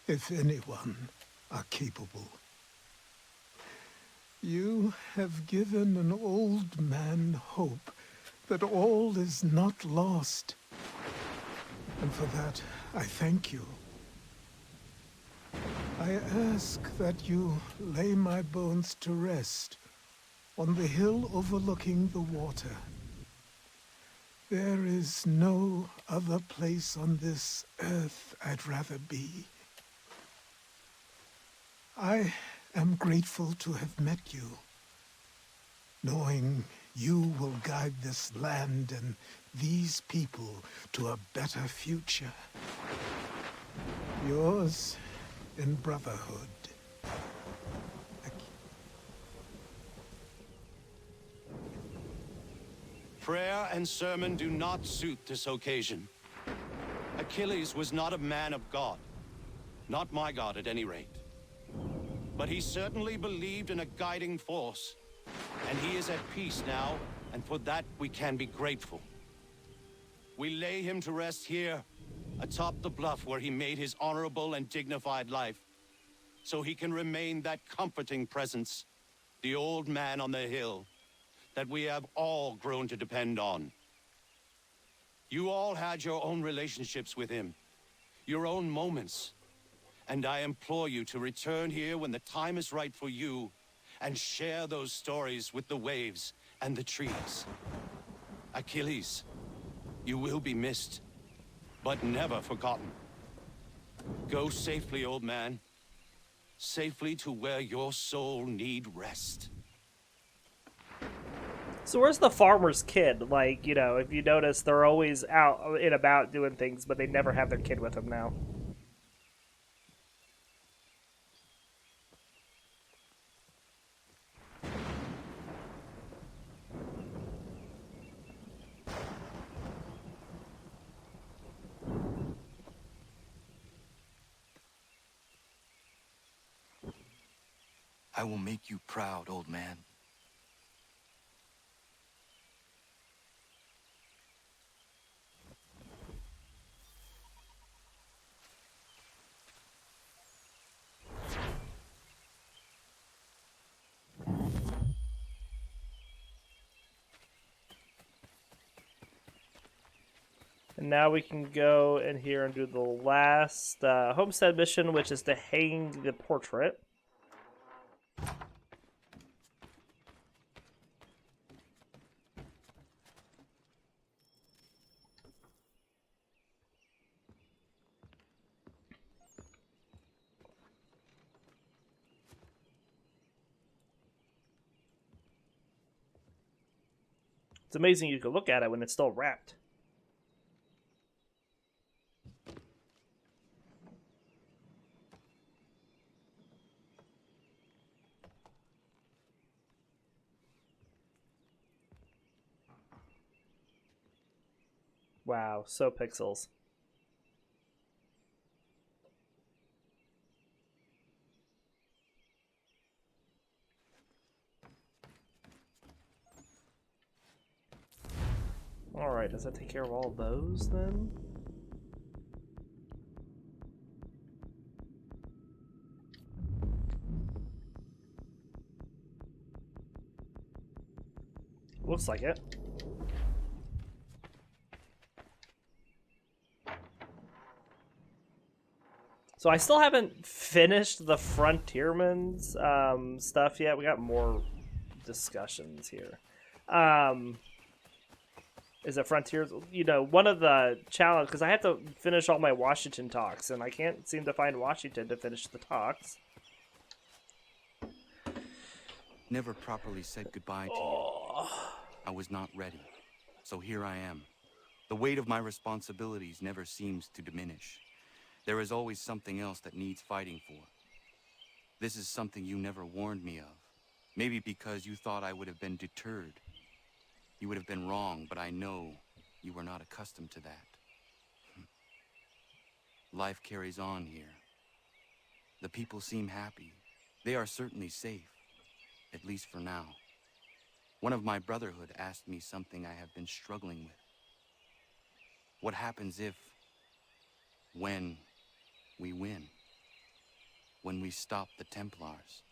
if anyone, are capable. You have given an old man hope that all is not lost. And for that, I thank you. I ask that you lay my bones to rest on the hill overlooking the water. There is no other place on this earth I'd rather be. I am grateful to have met you, knowing you will guide this land and these people to a better future. Yours in brotherhood. Prayer and sermon do not suit this occasion. Achilles was not a man of God. Not my God, at any rate. But he certainly believed in a guiding force. And he is at peace now, and for that we can be grateful. We lay him to rest here, atop the bluff where he made his honorable and dignified life, so he can remain that comforting presence, the old man on the hill, that we have all grown to depend on. You all had your own relationships with him, your own moments, and I implore you to return here when the time is right for you, and share those stories with the waves and the trees. Achilles, you will be missed, but never forgotten. Go safely, old man. Safely to where your soul need rest. So where's the farmer's kid? Like, you know, if you notice, they're always out and about doing things, but they never have their kid with them now. I will make you proud, old man. And now we can go in here and do the last homestead mission, which is to hang the portrait. It's amazing you can look at it when it's still wrapped. Wow, so pixels. Alright, does that take care of all of those then? Looks like it. So I still haven't finished the Frontierman's stuff yet. We got more discussions here. Is it Frontiers? You know, one of the challenges, because I have to finish all my Washington talks, and I can't seem to find Washington to finish the talks. Never properly said goodbye to you. I was not ready, so here I am. The weight of my responsibilities never seems to diminish. There is always something else that needs fighting for. This is something you never warned me of. Maybe because you thought I would have been deterred. You would have been wrong, but I know you were not accustomed to that. Life carries on here. The people seem happy. They are certainly safe, at least for now. One of my brotherhood asked me something I have been struggling with. What happens if, when we win? When we stop the Templars?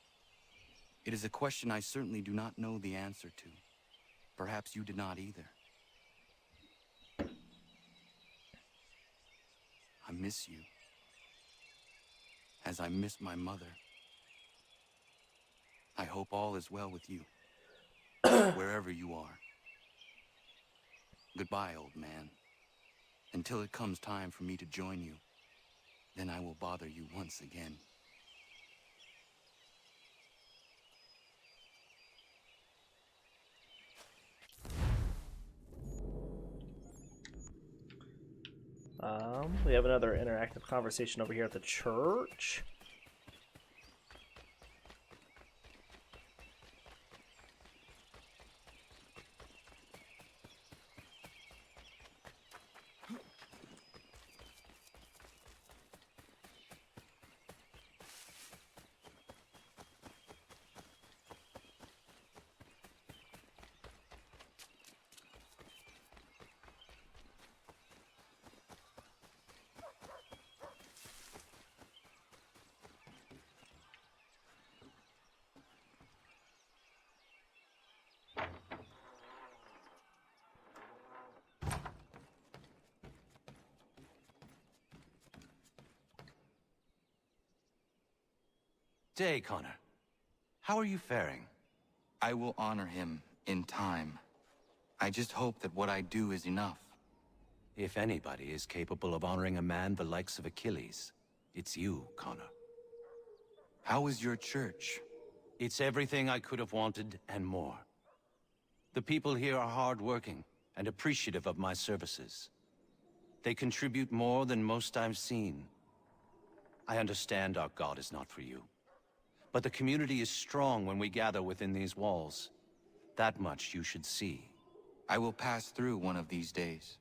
It is a question I certainly do not know the answer to. Perhaps you did not either. I miss you, as I miss my mother. I hope all is well with you, wherever you are. Goodbye, old man. Until it comes time for me to join you, then I will bother you once again. We have another interactive conversation over here at the church. Day, Connor. How are you faring? I will honor him in time. I just hope that what I do is enough. If anybody is capable of honoring a man the likes of Achilles, it's you, Connor. How is your church? It's everything I could have wanted and more. The people here are hardworking and appreciative of my services. They contribute more than most I've seen. I understand our God is not for you. But the community is strong when we gather within these walls. That much you should see. I will pass through one of these days.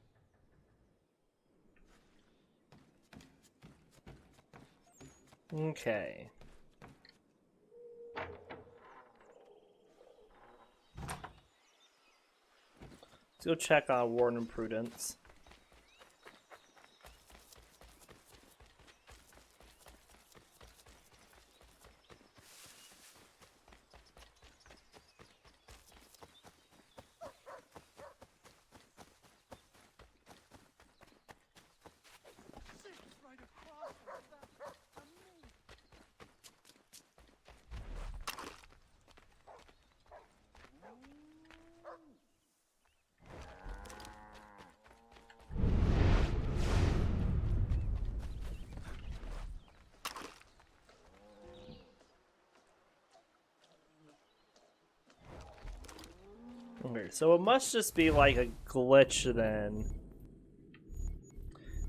Okay. Let's go check on Warren and Prudence. Okay, so it must just be like a glitch then,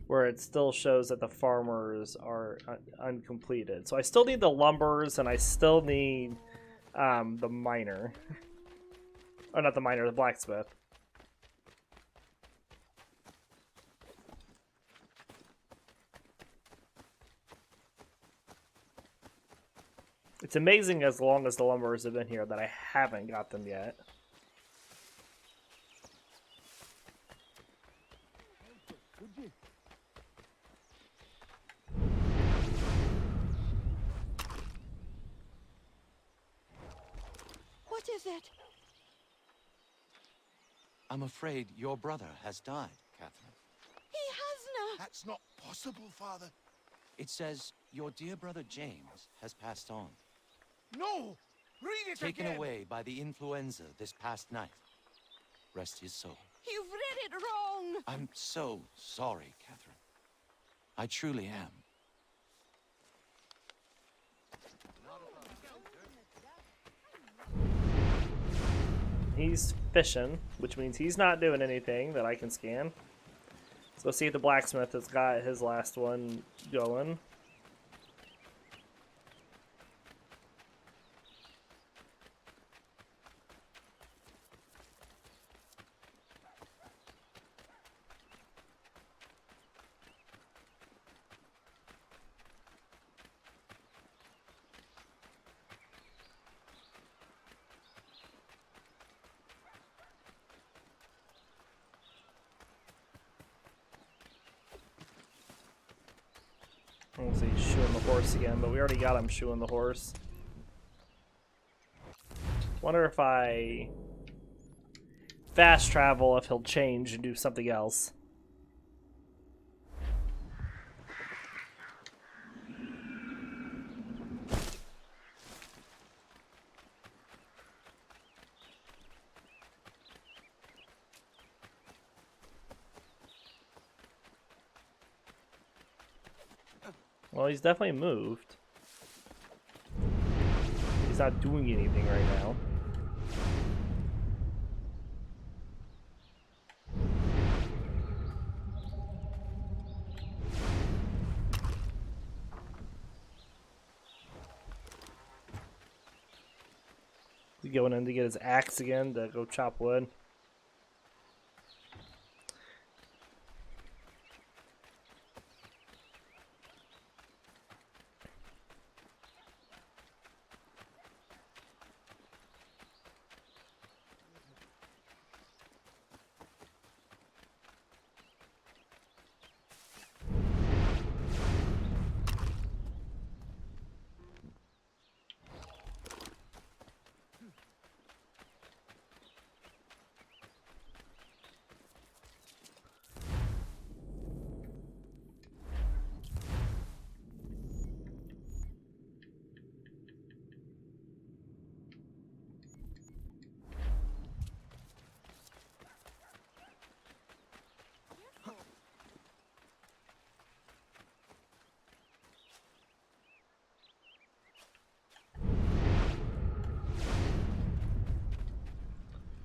where it still shows that the farmers are uncompleted. So I still need the lumbers, and I still need the miner. Oh, not the miner, the blacksmith. It's amazing as long as the lumbers have been here that I haven't got them yet. What is it? I'm afraid your brother has died, Catherine. He hasna! That's not possible, Father. It says your dear brother James has passed on. No! Read it Taken again! away by the influenza this past night. Rest his soul. You've read it wrong! I'm so sorry, Catherine. I truly am. He's fishing, which means he's not doing anything that I can scan. Let's go see if the blacksmith has got his last one going. I won't say he's shoeing the horse again, but we already got him shoeing the horse. Wonder if I fast travel, if he'll change and do something else. Well, he's definitely moved. He's not doing anything right now. He's going in to get his axe again to go chop wood.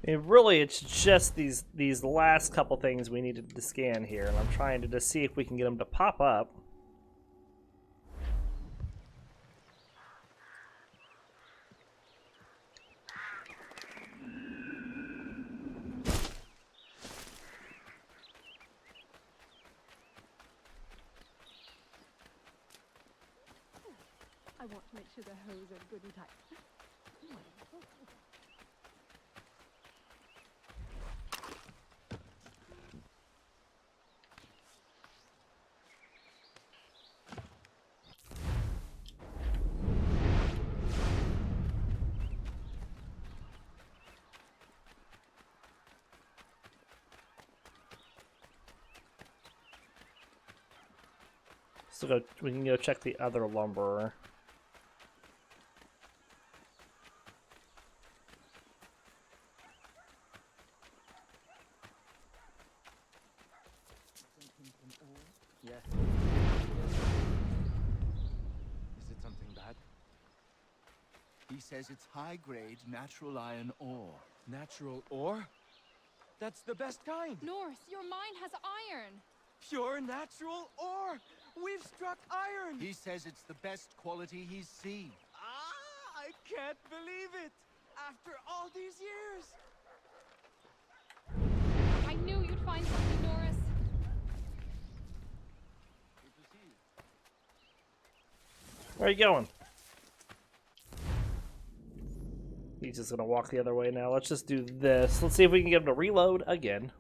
Really, it's just these last couple things we needed to scan here, and I'm trying to just see if we can get them to pop up. I want to make sure the hose are good and tight. So we can go check the other lumberer. Yes. Is it something bad? He says it's high-grade natural iron ore. Natural ore? That's the best kind. North, your mine has iron. Pure natural ore. We've struck iron. He says it's the best quality he's seen. Ah, I can't believe it. After all these years. I knew you'd find something, Norris. Where are you going? He's just gonna walk the other way now. Let's just do this. Let's see if we can get him to reload again.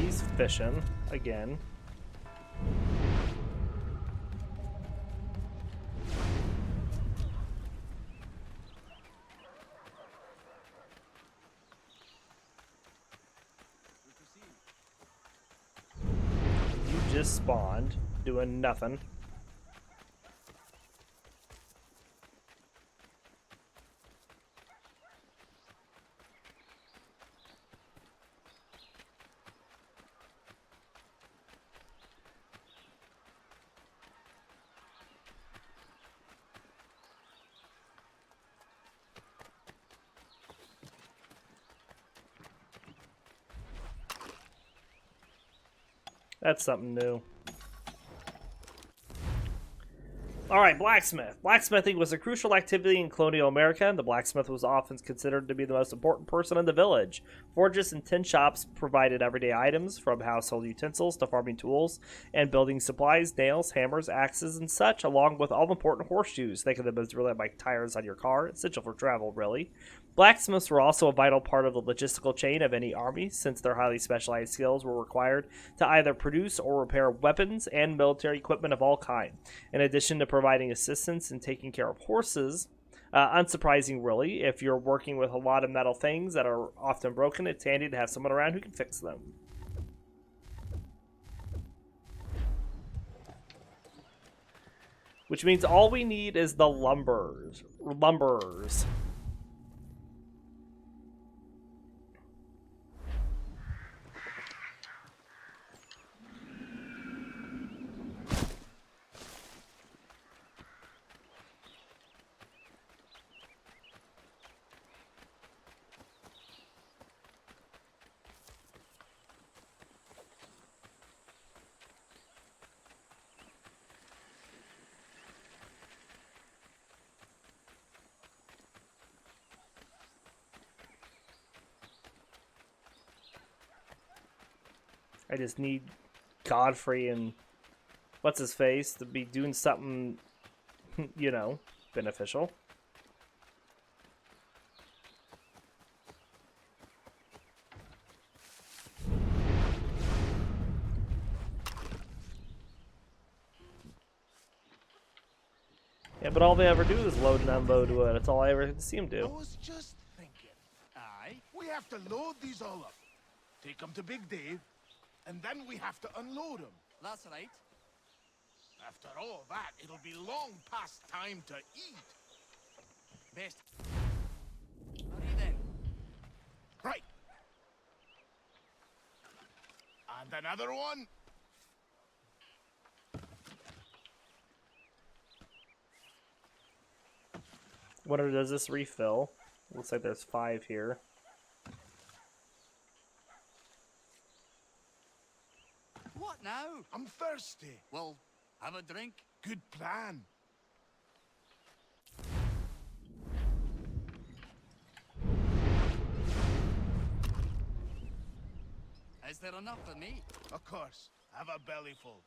He's fishing again. You just spawned, doing nothing. That's something new. Alright, blacksmith. Blacksmithing was a crucial activity in colonial America, and the blacksmith was often considered to be the most important person in the village. Forges and tin shops provided everyday items, from household utensils to farming tools and building supplies, nails, hammers, axes, and such, along with all important horseshoes. Think of them as really like tires on your car, essential for travel, really. Blacksmiths were also a vital part of the logistical chain of any army, since their highly specialized skills were required to either produce or repair weapons and military equipment of all kind. In addition to providing assistance in taking care of horses, unsurprising really, if you're working with a lot of metal things that are often broken, it's handy to have someone around who can fix them. Which means all we need is the lumberers. I just need Godfrey and what's his face to be doing something, you know, beneficial. Yeah, but all they ever do is load and unload wood. That's all I ever see them do. I was just thinking. Aye? We have to load these all up. Take them to Big Dave, and then we have to unload them. That's right. After all that, it'll be long past time to eat. Best. Hurry then. Right. And another one. What does this refill? Looks like there's 5 here. What now? I'm thirsty. Well, have a drink. Good plan. Is there enough for me? Of course. Have a belly full.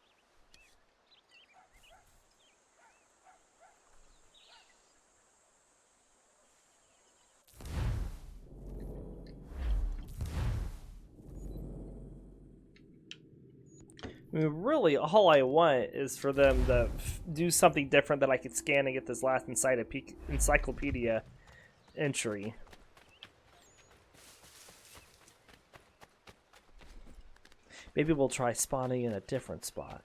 I mean, really, all I want is for them to do something different that I could scan and get this last encyclopedia entry. Maybe we'll try spawning in a different spot.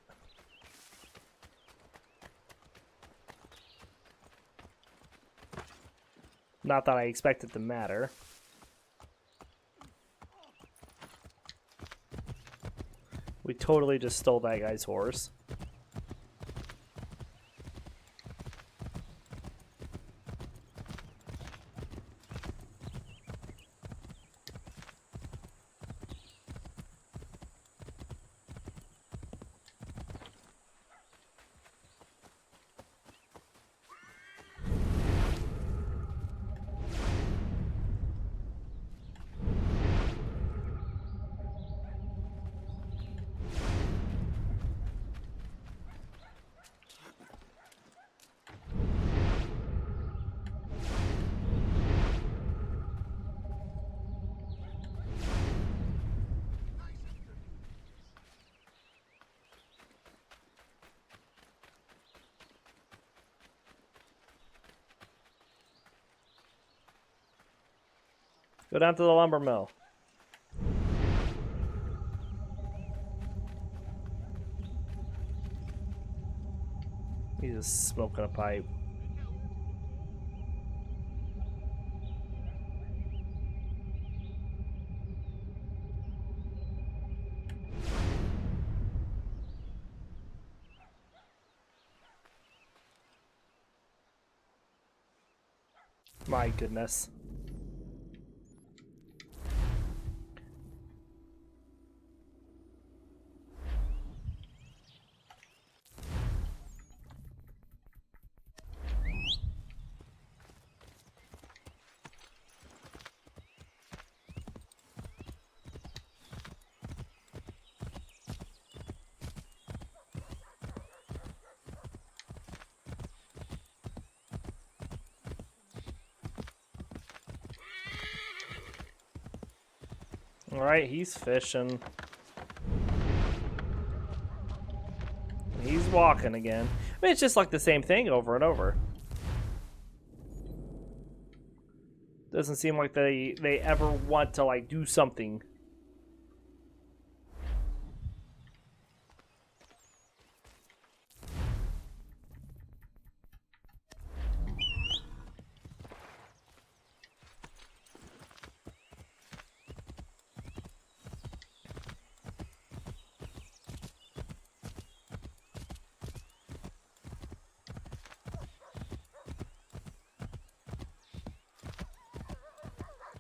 Not that I expect it to matter. We totally just stole that guy's horse. Go down to the lumber mill. He's just smoking a pipe. My goodness. Alright, he's fishing. He's walking again. I mean, it's just like the same thing over and over. Doesn't seem like they ever want to, like, do something.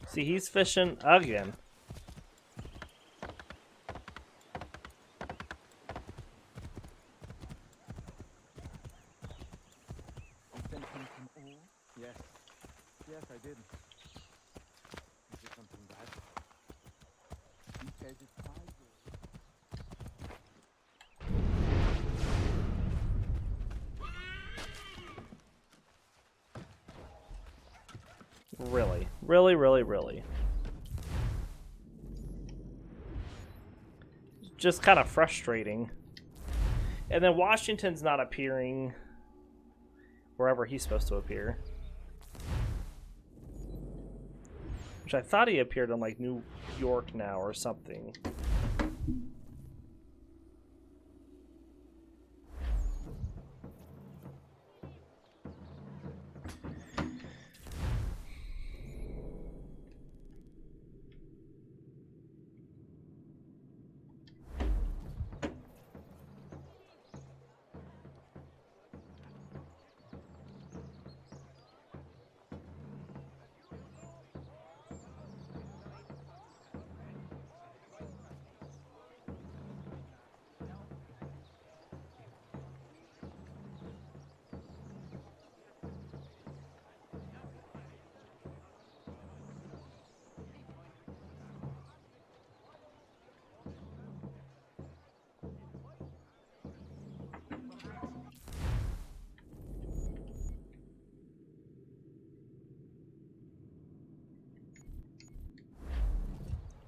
See, he's fishing again. Yes. Yes, I did. Is it something bad? He says it's 5 years. Really. Really, really, really. Just kind of frustrating. And then Washington's not appearing wherever he's supposed to appear. Which I thought he appeared in like New York now or something.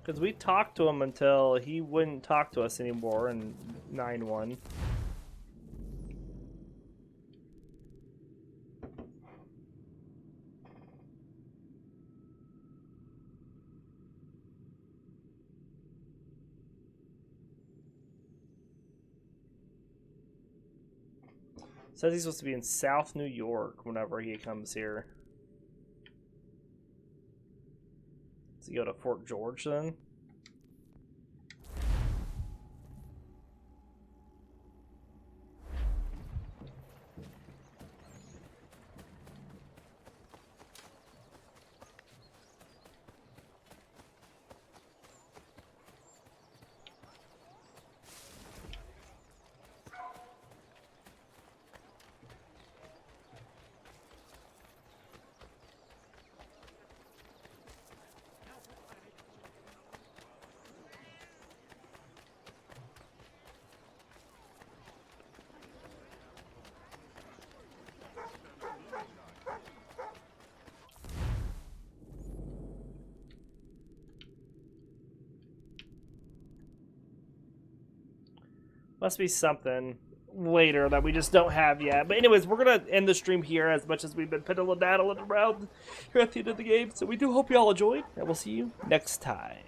Because we talked to him until he wouldn't talk to us anymore in 9-1. Says he's supposed to be in South New York whenever he comes here. Does he go to Fort George then? Must be something later that we just don't have yet. But anyways, we're going to end the stream here as much as we've been piddling around here at the end of the game. So we do hope you all enjoyed, and we'll see you next time.